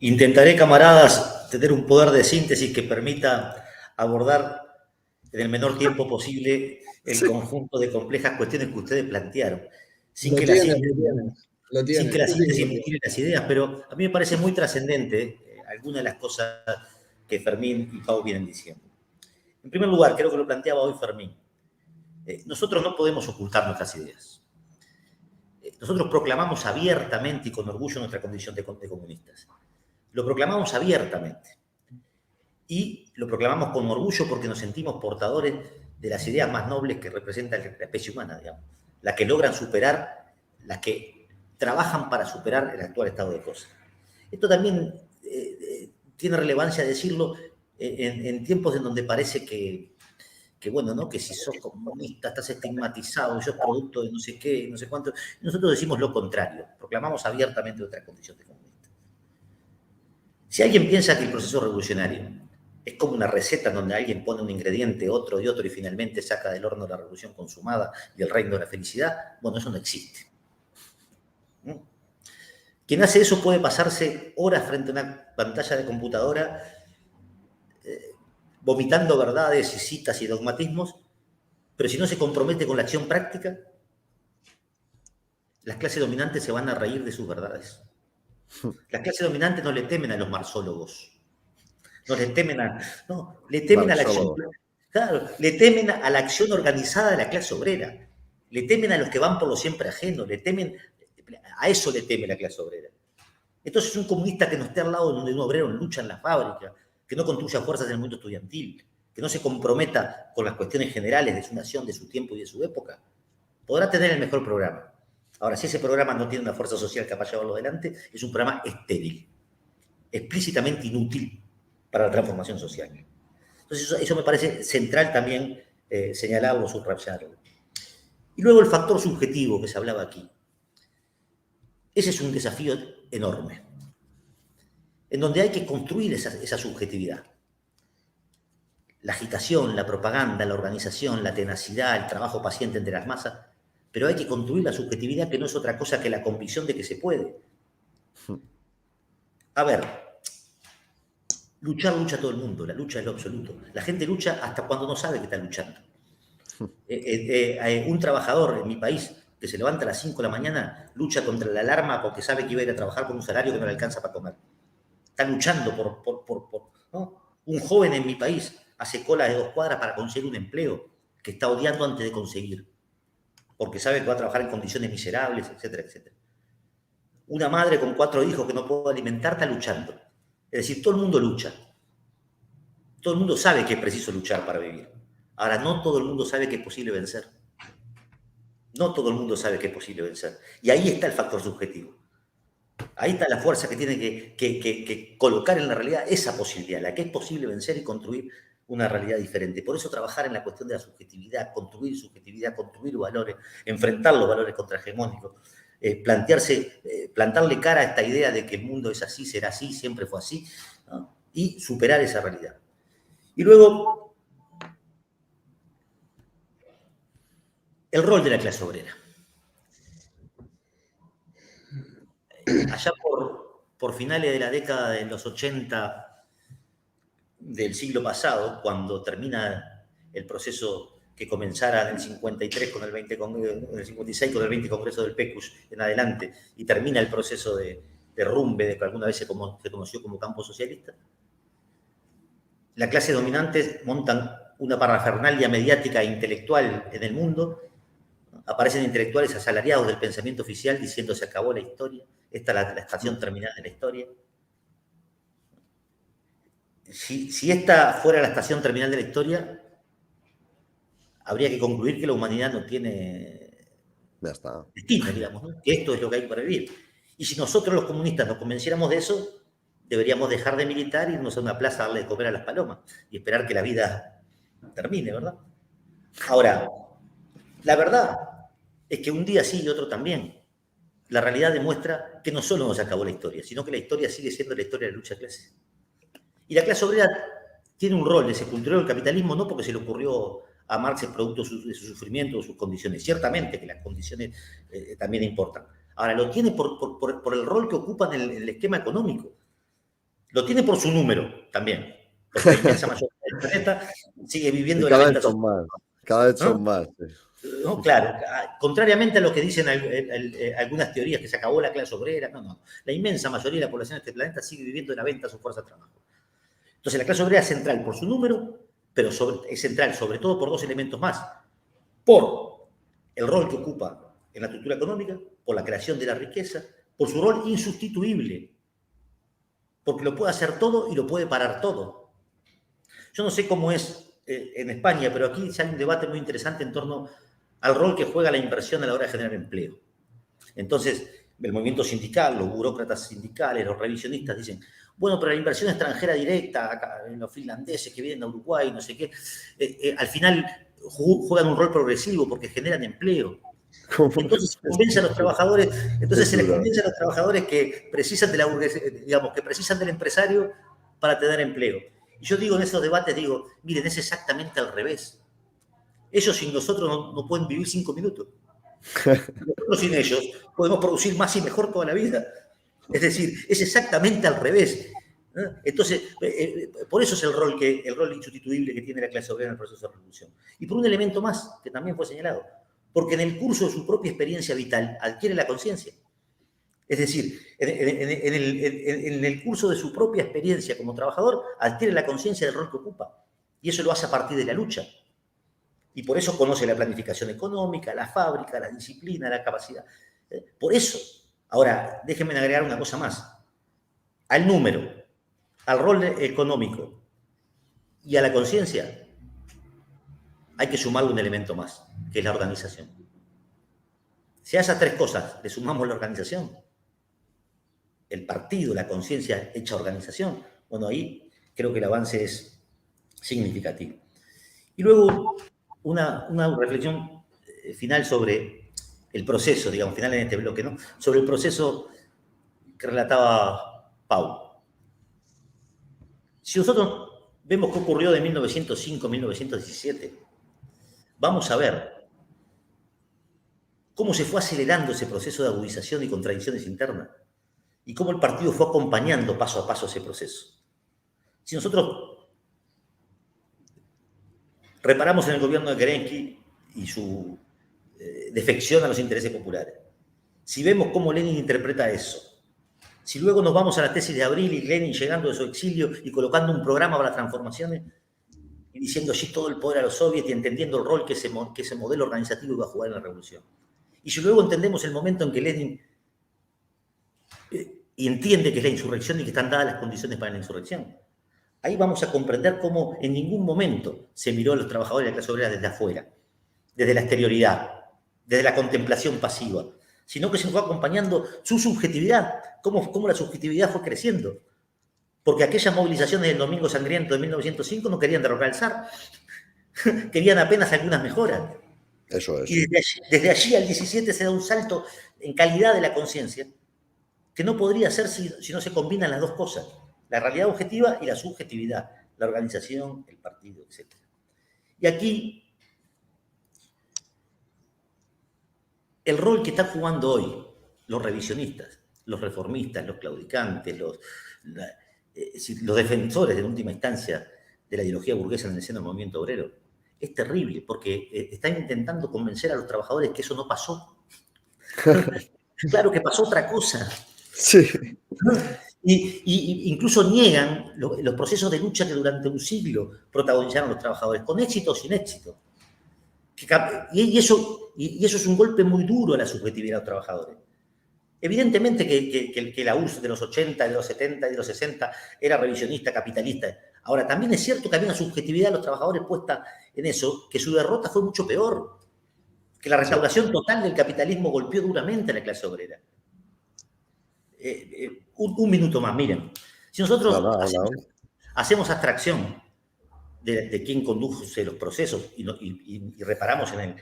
Intentaré, camaradas, tener un poder de síntesis que permita abordar en el menor tiempo posible el conjunto de complejas cuestiones que ustedes plantearon, sin que la síntesis mutile las ideas, pero a mí me parece muy trascendente algunas de las cosas que Fermín y Pau vienen diciendo. En primer lugar, creo que lo planteaba hoy Fermín, nosotros no podemos ocultar nuestras ideas. Nosotros proclamamos abiertamente y con orgullo nuestra condición de comunistas. Lo proclamamos abiertamente. Y lo proclamamos con orgullo porque nos sentimos portadores de las ideas más nobles que representa la especie humana, digamos. Las que logran superar, las que trabajan para superar el actual estado de cosas. Esto también tiene relevancia decirlo en tiempos en donde parece que bueno, ¿no? Que si sos comunista estás estigmatizado, sos producto de no sé qué, no sé cuánto. Nosotros decimos lo contrario, proclamamos abiertamente nuestra condición de comunista. Si alguien piensa que el proceso revolucionario es como una receta en donde alguien pone un ingrediente, otro y otro, y finalmente saca del horno la revolución consumada y el reino de la felicidad, bueno, eso no existe. Quien hace eso puede pasarse horas frente a una pantalla de computadora vomitando verdades y citas y dogmatismos, pero si no se compromete con la acción práctica, las clases dominantes se van a reír de sus verdades. Las clases dominantes no le temen a los marxólogos, no le temen a... No, le temen a la acción... Claro, le temen a la acción organizada de la clase obrera, le temen a los que van por lo siempre ajeno, le temen... A eso le teme la clase obrera. Entonces un comunista que no esté al lado de un obrero en lucha en la fábrica, que no construya fuerzas en el mundo estudiantil, que no se comprometa con las cuestiones generales de su nación, de su tiempo y de su época, podrá tener el mejor programa. Ahora, si ese programa no tiene una fuerza social capaz de llevarlo adelante, es un programa estéril, explícitamente inútil para la transformación social. Entonces, eso me parece central también señalarlo, subrayarlo. Y luego el factor subjetivo que se hablaba aquí. Ese es un desafío enorme, en donde hay que construir esa subjetividad. La agitación, la propaganda, la organización, la tenacidad, el trabajo paciente entre las masas, pero hay que construir la subjetividad que no es otra cosa que la convicción de que se puede. A ver, lucha todo el mundo, la lucha es lo absoluto. La gente lucha hasta cuando no sabe que está luchando. Un trabajador en mi país que se levanta a las 5 de la mañana lucha contra la alarma porque sabe que iba a ir a trabajar con un salario que no le alcanza para comer. Está luchando ¿no? Un joven en mi país hace cola de 2 cuadras para conseguir un empleo que está odiando antes de conseguir, porque sabe que va a trabajar en condiciones miserables, etcétera, etcétera. Una madre con 4 hijos que no puede alimentar está luchando. Es decir, todo el mundo lucha. Todo el mundo sabe que es preciso luchar para vivir. Ahora, no todo el mundo sabe que es posible vencer. No todo el mundo sabe que es posible vencer. Y ahí está el factor subjetivo. Ahí está la fuerza que tiene que colocar en la realidad esa posibilidad, la que es posible vencer y construir una realidad diferente. Por eso trabajar en la cuestión de la subjetividad, construir valores, enfrentar los valores contrahegemónicos, plantarle cara a esta idea de que el mundo es así, será así, siempre fue así, ¿no? Y superar esa realidad. Y luego, el rol de la clase obrera. Allá por finales de la década de los 80 del siglo pasado, cuando termina el proceso que comenzara en el 53 con el 20 en el 56 con el 20 Congreso del PECUS en adelante, y termina el proceso de derrumbe de que alguna vez se conoció como campo socialista, la clase dominante montan una parafernalia mediática e intelectual en el mundo. Aparecen intelectuales asalariados del pensamiento oficial diciendo se acabó la historia, esta es la estación terminal de la historia. Si esta fuera la estación terminal de la historia, habría que concluir que la humanidad no tiene Ya está. destino, digamos, ¿no? Que esto es lo que hay para vivir. Y si nosotros los comunistas nos convenciéramos de eso, deberíamos dejar de militar, irnos a una plaza a darle de comer a las palomas y esperar que la vida termine, ¿verdad? Ahora, la verdad es que un día sí y otro también. La realidad demuestra que no solo nos acabó la historia, sino que la historia sigue siendo la historia de la lucha de clases. Y la clase obrera tiene un rol de sepulturero del capitalismo, no porque se le ocurrió a Marx el producto de su sufrimiento o sus condiciones. Ciertamente que las condiciones también importan. Ahora, lo tiene por el rol que ocupa en el esquema económico. Lo tiene por su número también. Porque la inmensa mayoría del planeta sigue viviendo de la venta social. Cada vez son más. No, claro, contrariamente a lo que dicen algunas teorías que se acabó la clase obrera, no. La inmensa mayoría de la población de este planeta sigue viviendo de la venta de su fuerza de trabajo. Entonces la clase obrera es central por su número, pero es central sobre todo por dos elementos más. Por el rol que ocupa en la estructura económica, por la creación de la riqueza, por su rol insustituible, porque lo puede hacer todo y lo puede parar todo. Yo no sé cómo es en España, pero aquí hay un debate muy interesante en torno al rol que juega la inversión a la hora de generar empleo. Entonces, el movimiento sindical, los burócratas sindicales, los revisionistas dicen, bueno, pero la inversión extranjera directa, acá, los finlandeses que vienen a Uruguay, no sé qué, al final juegan un rol progresivo porque generan empleo. Entonces se les convence a los trabajadores que precisan de la burguesía, digamos, que precisan del empresario para tener empleo. Y yo digo en esos debates, miren, es exactamente al revés. Ellos sin nosotros no pueden vivir 5 minutos. Nosotros sin ellos podemos producir más y mejor toda la vida. Es decir, es exactamente al revés. Entonces, por eso es el rol insustituible que tiene la clase obrera en el proceso de revolución. Y por un elemento más, que también fue señalado, porque en el curso de su propia experiencia vital adquiere la conciencia. Es decir, en el curso de su propia experiencia como trabajador, adquiere la conciencia del rol que ocupa. Y eso lo hace a partir de la lucha. Y por eso conoce la planificación económica, la fábrica, la disciplina, la capacidad. Por eso. Ahora, déjenme agregar una cosa más. Al número, al rol económico y a la conciencia, hay que sumarle un elemento más, que es la organización. Si a esas tres cosas le sumamos la organización, el partido, la conciencia hecha organización, bueno, ahí creo que el avance es significativo. Y luego una reflexión final sobre el proceso, digamos, final en este bloque, ¿no? Sobre el proceso que relataba Pau. Si nosotros vemos qué ocurrió de 1905 a 1917, vamos a ver cómo se fue acelerando ese proceso de agudización y contradicciones internas y cómo el partido fue acompañando paso a paso ese proceso. Si nosotros reparamos en el gobierno de Kerensky y su defección a los intereses populares, si vemos cómo Lenin interpreta eso, si luego nos vamos a la tesis de Abril y Lenin llegando de su exilio y colocando un programa para las transformaciones y diciendo allí todo el poder a los soviets y entendiendo el rol que ese modelo organizativo iba a jugar en la revolución. Y si luego entendemos el momento en que Lenin y entiende que es la insurrección y que están dadas las condiciones para la insurrección, ahí vamos a comprender cómo en ningún momento se miró a los trabajadores de la clase obrera desde afuera, desde la exterioridad, desde la contemplación pasiva, sino que se fue acompañando su subjetividad, cómo la subjetividad fue creciendo. Porque aquellas movilizaciones del Domingo Sangriento de 1905 no querían derrocar al zar, querían apenas algunas mejoras. Eso es. Y desde allí al 17 se da un salto en calidad de la conciencia que no podría ser si no se combinan las dos cosas, la realidad objetiva y la subjetividad, la organización, el partido, etc. Y aquí, el rol que están jugando hoy los revisionistas, los reformistas, los claudicantes, los defensores de última instancia de la ideología burguesa en el seno del movimiento obrero, es terrible porque están intentando convencer a los trabajadores que eso no pasó. Claro que pasó otra cosa. Sí. Y incluso niegan los procesos de lucha que durante un siglo protagonizaron los trabajadores, con éxito o sin éxito. Y eso es un golpe muy duro a la subjetividad de los trabajadores. Evidentemente que la URSS de los 80, de los 70 y de los 60 era revisionista, capitalista. Ahora, también es cierto que había una subjetividad de los trabajadores puesta en eso que su derrota fue mucho peor, que la restauración total del capitalismo golpeó duramente a la clase obrera. Un minuto más, miren. Si nosotros hacemos abstracción de quién conduce los procesos y reparamos en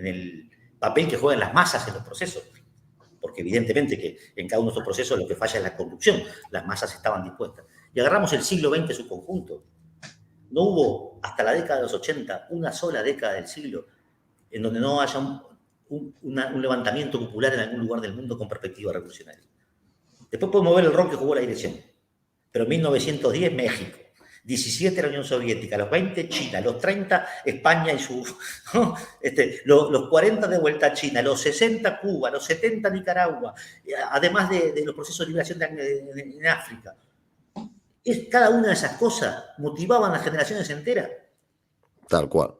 el papel que juegan las masas en los procesos, porque evidentemente que en cada uno de estos procesos lo que falla es la conducción, las masas estaban dispuestas. Y agarramos el siglo XX en su conjunto. No hubo, hasta la década de los 80, una sola década del siglo en donde no haya un levantamiento popular en algún lugar del mundo con perspectiva revolucionaria. Después podemos ver el rol que jugó la dirección. Pero en 1910, México. 17, la Unión Soviética. Los 20, China. Los 30, España y su... ¿no? Los 40, de vuelta a China. Los 60, Cuba. Los 70, Nicaragua. Además de los procesos de liberación en África. Cada una de esas cosas motivaban a las generaciones enteras. Tal cual.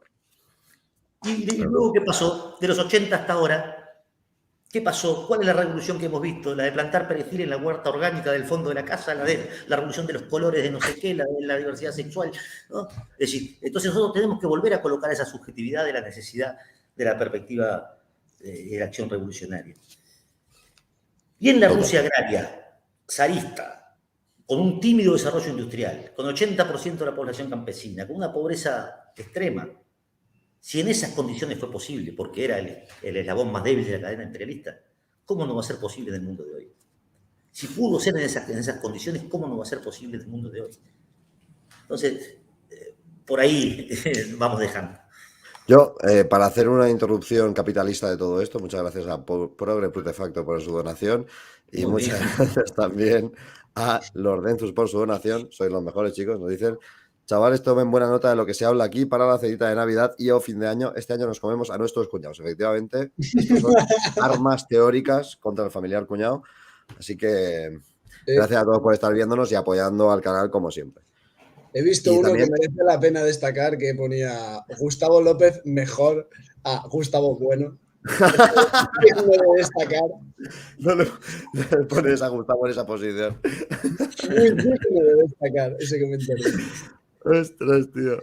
Y luego, ¿qué pasó? De los 80 hasta ahora, ¿qué pasó? ¿Cuál es la revolución que hemos visto? La de plantar perejil en la huerta orgánica del fondo de la casa, la revolución de los colores de no sé qué, la de la diversidad sexual, ¿no? Es decir, entonces nosotros tenemos que volver a colocar esa subjetividad de la necesidad de la perspectiva de la acción revolucionaria. Y en la Rusia agraria, zarista, con un tímido desarrollo industrial, con 80% de la población campesina, con una pobreza extrema, si en esas condiciones fue posible, porque era el eslabón más débil de la cadena imperialista, ¿cómo no va a ser posible en el mundo de hoy? Si pudo ser en esas condiciones, ¿cómo no va a ser posible en el mundo de hoy? Entonces, por ahí vamos dejando. Yo, para hacer una interrupción capitalista de todo esto, muchas gracias a Progre Prutefacto por su donación y muchas gracias también a Lordenzus por su donación. Sois los mejores, chicos, nos dicen. Chavales, tomen buena nota de lo que se habla aquí para la cenita de Navidad y o fin de año. Este año nos comemos a nuestros cuñados. Efectivamente, estos son armas teóricas contra el familiar cuñado. Así que gracias a todos por estar viéndonos y apoyando al canal como siempre. He visto uno que merece la pena destacar que ponía Gustavo López mejor a Gustavo Bueno. No debe destacar. No le pones a Gustavo en esa posición. Muy digno de destacar ese comentario. Ostras, tío.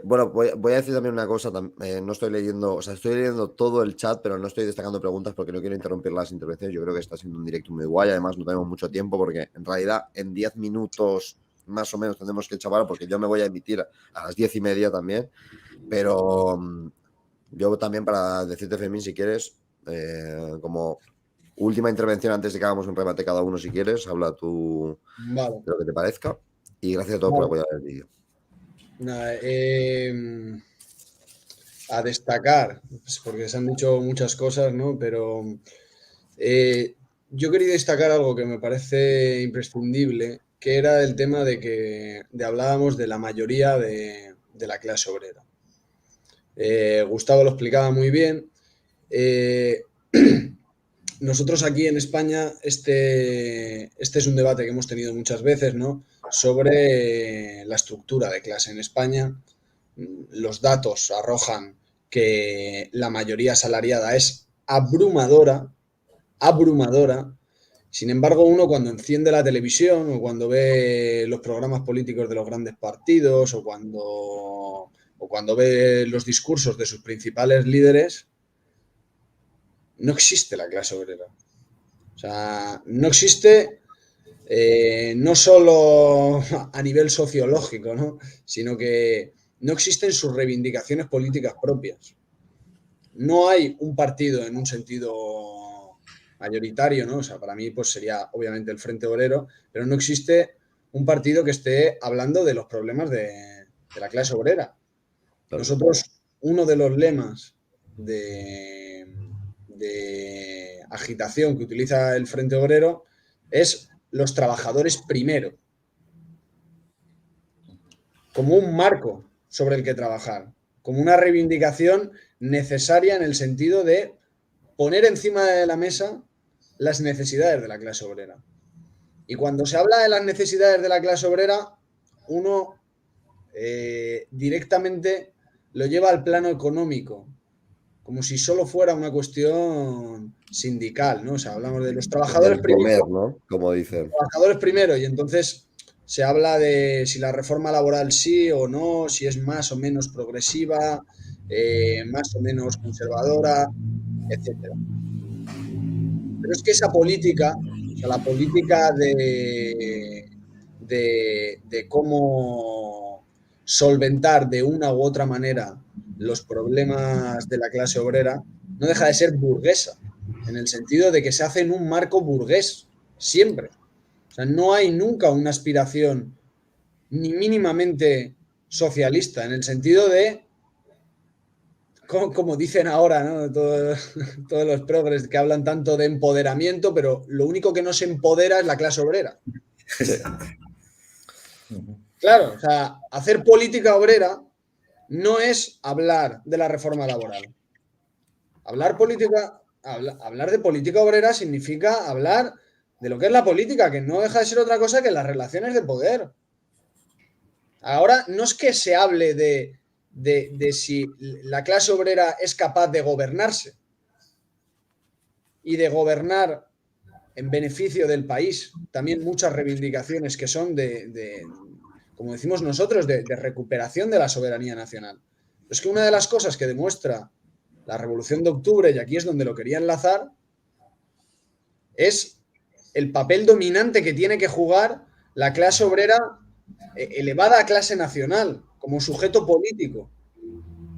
Bueno, voy a decir también una cosa. No estoy leyendo, o sea, estoy leyendo todo el chat, pero no estoy destacando preguntas porque no quiero interrumpir las intervenciones. Yo creo que está siendo un directo muy guay. Además, no tenemos mucho tiempo porque en realidad en 10 minutos más o menos tendremos que chavar porque yo me voy a emitir a las 10:30 también. Pero yo también, para decirte, Fermín, si quieres, como última intervención antes de que hagamos un remate cada uno, si quieres, habla tú de lo que te parezca. Y gracias a todos por apoyar el vídeo. A destacar, pues porque se han dicho muchas cosas, ¿no? Pero yo quería destacar algo que me parece imprescindible, que era el tema de hablábamos de la mayoría de la clase obrera. Gustavo lo explicaba muy bien. Nosotros aquí en España, este es un debate que hemos tenido muchas veces, ¿no? Sobre la estructura de clase en España. Los datos arrojan que la mayoría asalariada es abrumadora. Sin embargo, uno cuando enciende la televisión o cuando ve los programas políticos de los grandes partidos o cuando ve los discursos de sus principales líderes, no existe la clase obrera. O sea, no existe no solo a nivel sociológico, ¿no? Sino que no existen sus reivindicaciones políticas propias. No hay un partido en un sentido mayoritario, ¿no? O sea, para mí pues sería obviamente el Frente Obrero, pero no existe un partido que esté hablando de los problemas de la clase obrera. Nosotros, uno de los lemas de agitación que utiliza el Frente Obrero es los trabajadores primero, como un marco sobre el que trabajar, como una reivindicación necesaria en el sentido de poner encima de la mesa las necesidades de la clase obrera. Y cuando se habla de las necesidades de la clase obrera, uno directamente lo lleva al plano económico, como si solo fuera una cuestión sindical, ¿no? O sea, hablamos de los trabajadores primero, ¿no? Como dicen. Trabajadores primero, y entonces se habla de si la reforma laboral sí o no, si es más o menos progresiva, más o menos conservadora, etcétera. Pero es que esa política, o sea, la política de cómo solventar de una u otra manera los problemas de la clase obrera, no deja de ser burguesa, en el sentido de que se hace en un marco burgués, siempre. O sea, no hay nunca una aspiración ni mínimamente socialista, en el sentido de, como dicen ahora, ¿no? Todos los progres que hablan tanto de empoderamiento, pero lo único que no se empodera es la clase obrera. Claro, o sea, hacer política obrera no es hablar de la reforma laboral. Hablar de política obrera significa hablar de lo que es la política, que no deja de ser otra cosa que las relaciones de poder. Ahora no es que se hable de si la clase obrera es capaz de gobernarse y de gobernar en beneficio del país. También muchas reivindicaciones que son como decimos nosotros, de recuperación de la soberanía nacional. Pero es que una de las cosas que demuestra la Revolución de Octubre, y aquí es donde lo quería enlazar, es el papel dominante que tiene que jugar la clase obrera elevada a clase nacional, como sujeto político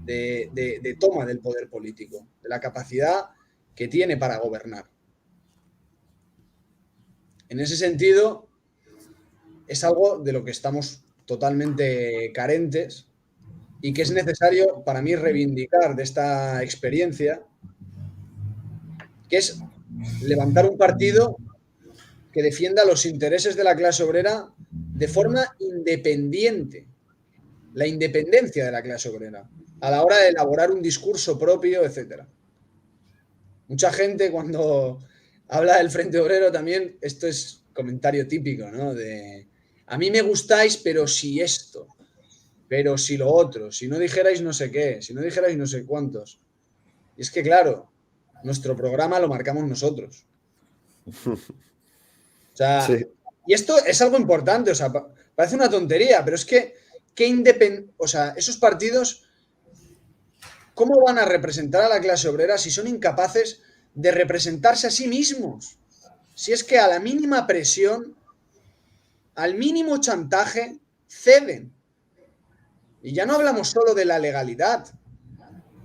de toma del poder político, de la capacidad que tiene para gobernar. En ese sentido, es algo de lo que estamos totalmente carentes y que es necesario para mí reivindicar de esta experiencia, que es levantar un partido que defienda los intereses de la clase obrera de forma independiente, la independencia de la clase obrera, a la hora de elaborar un discurso propio, etc. Mucha gente cuando habla del Frente Obrero también, esto es comentario típico, ¿no? De, a mí me gustáis, pero si esto, pero si lo otro, si no dijerais no sé qué, si no dijerais no sé cuántos. Y es que, claro, nuestro programa lo marcamos nosotros. O sea, Sí. y esto es algo importante, o sea, parece una tontería, pero es que, o sea, esos partidos, ¿cómo van a representar a la clase obrera si son incapaces de representarse a sí mismos? Si es que a la mínima presión, al mínimo chantaje, ceden. Y ya no hablamos solo de la legalidad,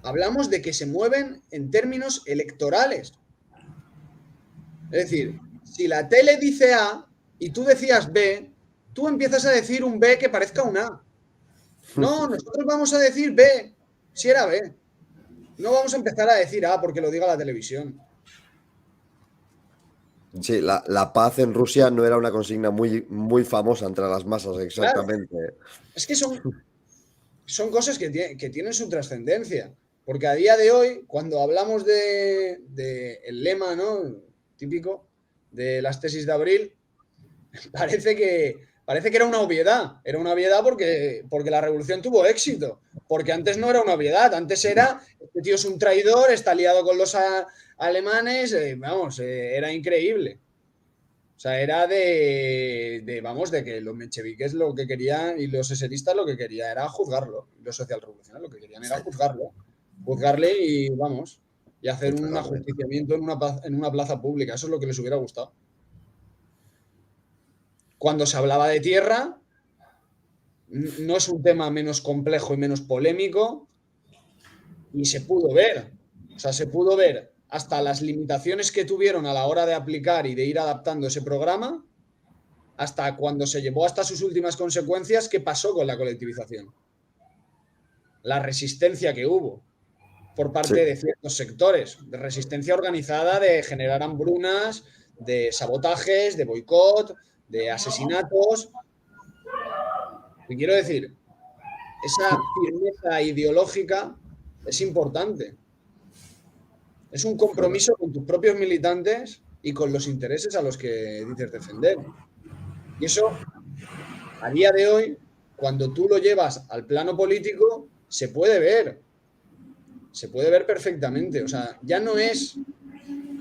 hablamos de que se mueven en términos electorales. Es decir, si la tele dice A y tú decías B, tú empiezas a decir un B que parezca un A. No, nosotros vamos a decir B, si era B. No vamos a empezar a decir A porque lo diga la televisión. Sí, la paz en Rusia no era una consigna muy, muy famosa entre las masas, Claro, exactamente. es que son cosas que tienen su trascendencia. Porque a día de hoy, cuando hablamos de el lema, ¿no? Típico de las tesis de abril, parece que era una obviedad. Era una obviedad porque la revolución tuvo éxito. Porque antes no era una obviedad. Antes era, este tío es un traidor, está liado con los alemanes. Era increíble. O sea, era vamos, de que los mencheviques lo que querían y los eseristas lo que querían era juzgarlo. Y los socialrevolucionarios lo que querían era juzgarlo. Juzgarle y, vamos, y hacer un ajusticiamiento en una plaza pública. Eso es lo que les hubiera gustado. Cuando se hablaba de tierra, no es un tema menos complejo y menos polémico, y se pudo ver. O sea, se pudo ver hasta las limitaciones que tuvieron a la hora de aplicar y de ir adaptando ese programa, hasta cuando se llevó hasta sus últimas consecuencias, ¿qué pasó con la colectivización? La resistencia que hubo por parte de ciertos sectores, de resistencia organizada, de generar hambrunas, de sabotajes, de boicot, de asesinatos. Y quiero decir, esa firmeza ideológica es importante. Es un compromiso con tus propios militantes y con los intereses a los que dices defender. Y eso, a día de hoy, cuando tú lo llevas al plano político, se puede ver. Se puede ver perfectamente. O sea, ya no es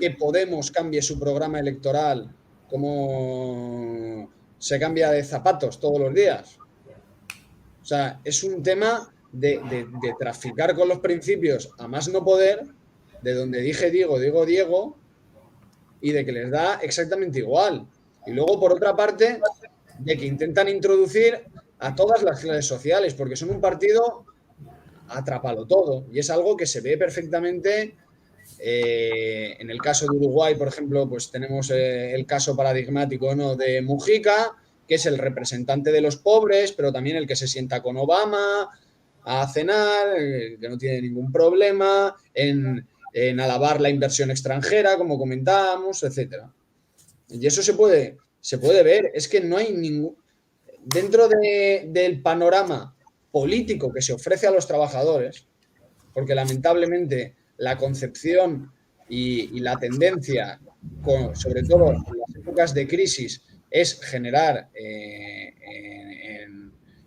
que Podemos cambie su programa electoral como se cambia de zapatos todos los días. O sea, es un tema de traficar con los principios a más no poder, de donde dije Diego, y de que les da exactamente igual. Y luego, por otra parte, de que intentan introducir a todas las clases sociales, porque son un partido atrápalo todo. Y es algo que se ve perfectamente. En el caso de Uruguay, por ejemplo, pues tenemos el caso paradigmático, ¿no?, de Mujica, que es el representante de los pobres, pero también el que se sienta con Obama a cenar, que no tiene ningún problema en alabar la inversión extranjera, como comentábamos, etcétera. Y eso se puede ver. Es que no hay ningún... Dentro del panorama político que se ofrece a los trabajadores, porque lamentablemente la concepción y la tendencia, sobre todo en las épocas de crisis, es generar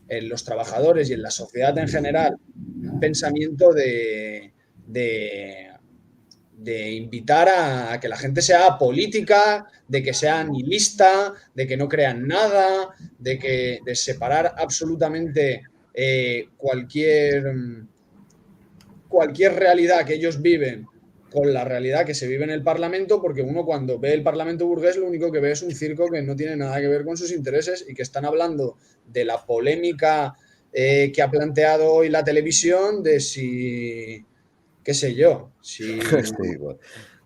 en los trabajadores y en la sociedad en general un pensamiento de invitar a que la gente sea política, de que sea nihilista, de que no crean nada, de separar absolutamente cualquier realidad que ellos viven con la realidad que se vive en el Parlamento, porque uno cuando ve el Parlamento burgués lo único que ve es un circo que no tiene nada que ver con sus intereses y que están hablando de la polémica que ha planteado hoy la televisión, de si, qué sé yo, si Sí, bueno,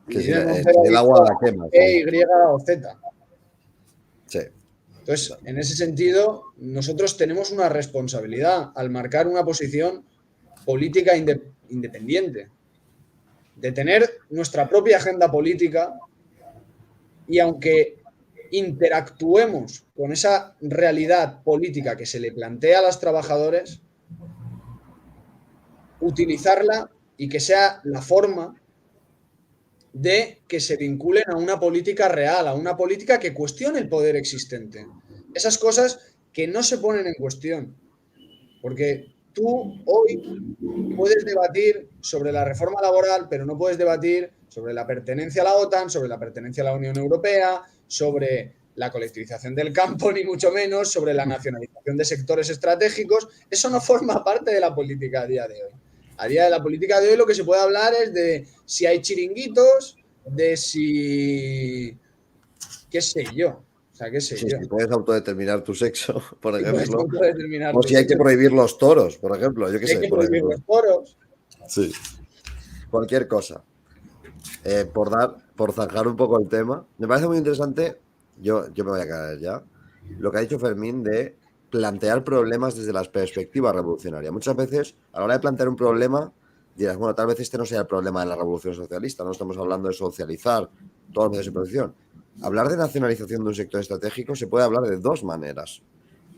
que si, Irene si Montero ha el dicho agua la quema. E, Y o Z. Sí. Entonces, en ese sentido, nosotros tenemos una responsabilidad al marcar una posición política independiente, de tener nuestra propia agenda política, y aunque interactuemos con esa realidad política que se le plantea a los trabajadores, utilizarla y que sea la forma de que se vinculen a una política real, a una política que cuestione el poder existente. Esas cosas que no se ponen en cuestión. Porque tú hoy puedes debatir sobre la reforma laboral, pero no puedes debatir sobre la pertenencia a la OTAN, sobre la pertenencia a la Unión Europea, sobre la colectivización del campo, ni mucho menos, sobre la nacionalización de sectores estratégicos. Eso no forma parte de la política a día de hoy. A día de la política de hoy lo que se puede hablar es de si hay chiringuitos, de si... qué sé yo. O sea, qué sé Sí, yo. si puedes autodeterminar tu sexo, por Y puedes ejemplo. determinar O tu si hay que sexo. prohibir los toros, por ejemplo. Yo qué Si hay sé, que por prohibir ejemplo. los toros. Sí. Cualquier cosa. Por zanjar un poco el tema, me parece muy interesante, yo me voy a caer ya, lo que ha dicho Fermín de plantear problemas desde la perspectiva revolucionaria. Muchas veces, a la hora de plantear un problema, dirás, bueno, tal vez este no sea el problema de la revolución socialista, no estamos hablando de socializar todos los medios de producción. Hablar de nacionalización de un sector estratégico se puede hablar de dos maneras.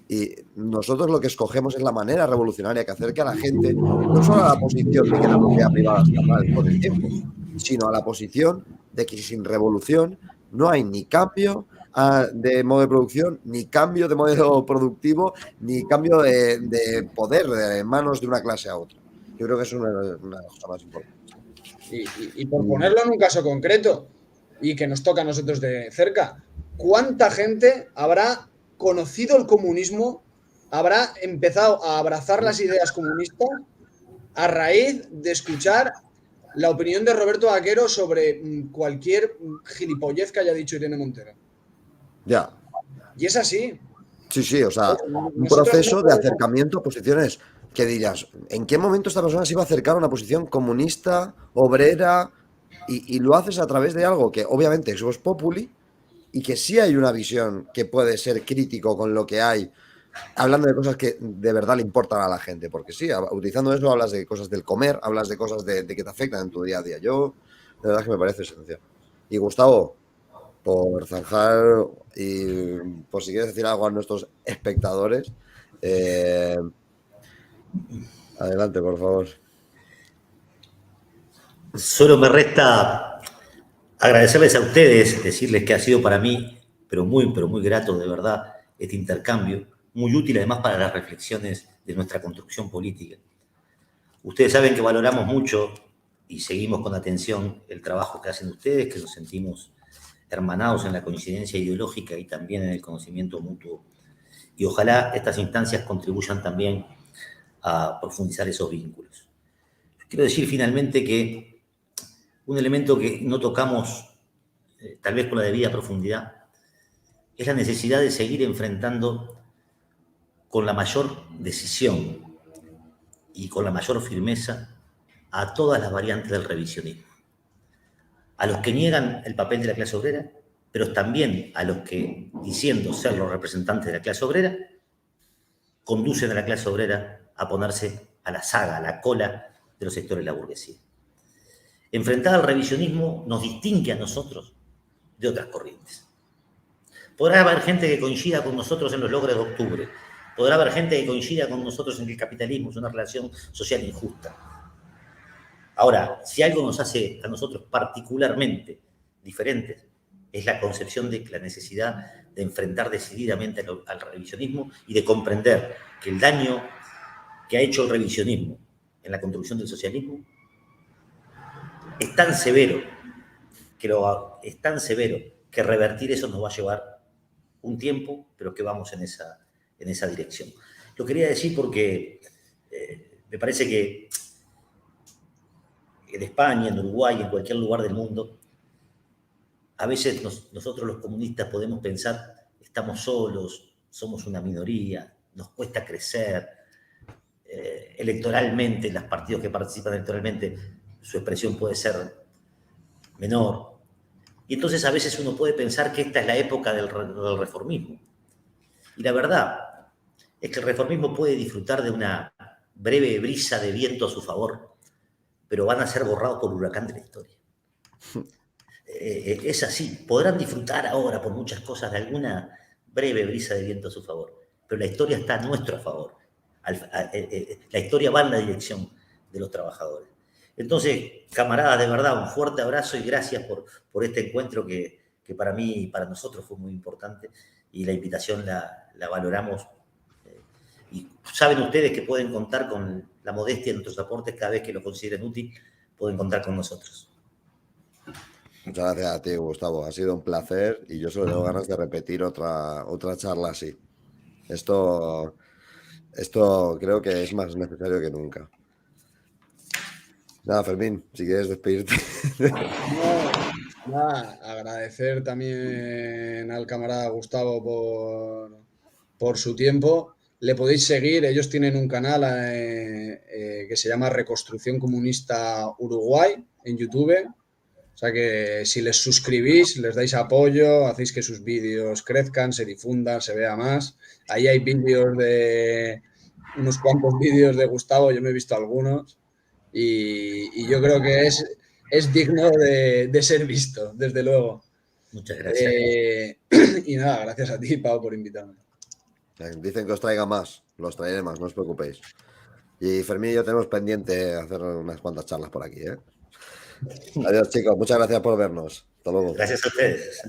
Y nosotros lo que escogemos es la manera revolucionaria que acerque a la gente no solo a la posición de que la propiedad privada está mal con el tiempo, sino a la posición de que sin revolución no hay ni cambio de modo de producción, ni cambio de modelo productivo, ni cambio de poder de manos de una clase a otra. Yo creo que es una de las cosas más importantes. Y por ponerlo en un caso concreto y que nos toca a nosotros de cerca, ¿cuánta gente habrá conocido el comunismo, habrá empezado a abrazar las ideas comunistas a raíz de escuchar la opinión de Roberto Vaquero sobre cualquier gilipollez que haya dicho Irene Montero? Ya. Y es así. Sí, sí, o sea, un Nosotros no proceso de podemos... acercamiento a posiciones que dirías, ¿en qué momento esta persona se iba a acercar a una posición comunista, obrera? Y lo haces a través de algo que obviamente es Vox Populi y que sí hay una visión que puede ser crítico con lo que hay, hablando de cosas que de verdad le importan a la gente, porque sí, utilizando eso hablas de cosas del comer, hablas de cosas de que te afectan en tu día a día. Yo, de verdad que me parece esencial. Y Gustavo, por zanjar y por si quieres decir algo a nuestros espectadores, adelante, por favor. Solo me resta agradecerles a ustedes, decirles que ha sido para mí, pero muy grato de verdad, este intercambio, muy útil además para las reflexiones de nuestra construcción política. Ustedes saben que valoramos mucho y seguimos con atención el trabajo que hacen ustedes, que nos sentimos hermanados en la coincidencia ideológica y también en el conocimiento mutuo. Y ojalá estas instancias contribuyan también a profundizar esos vínculos. Quiero decir finalmente que un elemento que no tocamos, tal vez con la debida profundidad, es la necesidad de seguir enfrentando con la mayor decisión y con la mayor firmeza a todas las variantes del revisionismo. A los que niegan el papel de la clase obrera, pero también a los que, diciendo ser los representantes de la clase obrera, conducen a la clase obrera a ponerse a la saga, a la cola de los sectores de la burguesía. Enfrentar al revisionismo nos distingue a nosotros de otras corrientes. Podrá haber gente que coincida con nosotros en los logros de octubre, podrá haber gente que coincida con nosotros en que el capitalismo es una relación social injusta. Ahora, si algo nos hace a nosotros particularmente diferentes, es la concepción de la necesidad de enfrentar decididamente al revisionismo y de comprender que el daño que ha hecho el revisionismo en la construcción del socialismo es tan severo que revertir eso nos va a llevar un tiempo, pero que vamos en esa dirección. Lo quería decir porque me parece que en España, en Uruguay, en cualquier lugar del mundo, a veces nosotros los comunistas podemos pensar, estamos solos, somos una minoría, nos cuesta crecer, electoralmente, los partidos que participan electoralmente, su expresión puede ser menor. Y entonces a veces uno puede pensar que esta es la época del reformismo. Y la verdad es que el reformismo puede disfrutar de una breve brisa de viento a su favor, pero van a ser borrados por el huracán de la historia. Es así. Podrán disfrutar ahora por muchas cosas de alguna breve brisa de viento a su favor, pero la historia está a nuestro favor. La historia va en la dirección de los trabajadores. Entonces, camaradas, de verdad, un fuerte abrazo y gracias por este encuentro que para mí y para nosotros fue muy importante, y la invitación la valoramos. Y saben ustedes que pueden contar con la modestia de nuestros aportes cada vez que lo consideren útil, pueden contar con nosotros. Muchas gracias a ti, Gustavo. Ha sido un placer y yo solo tengo ganas de repetir otra charla así. Esto creo que es más necesario que nunca. Nada, Fermín, si quieres despedirte. Nada, agradecer también al camarada Gustavo por su tiempo. Le podéis seguir, ellos tienen un canal que se llama Reconstrucción Comunista Uruguay en YouTube. O sea que si les suscribís, les dais apoyo, hacéis que sus vídeos crezcan, se difundan, se vea más. Ahí hay unos cuantos vídeos de Gustavo, yo me he visto algunos. Y yo creo que es digno de ser visto, desde luego. Muchas gracias. Y nada, gracias a ti, Pau, por invitarme. Dicen que os traiga más, los traeré más, no os preocupéis. Y Fermín y yo tenemos pendiente hacer unas cuantas charlas por aquí, ¿eh? Adiós, chicos, muchas gracias por vernos. Hasta luego. Gracias a ustedes.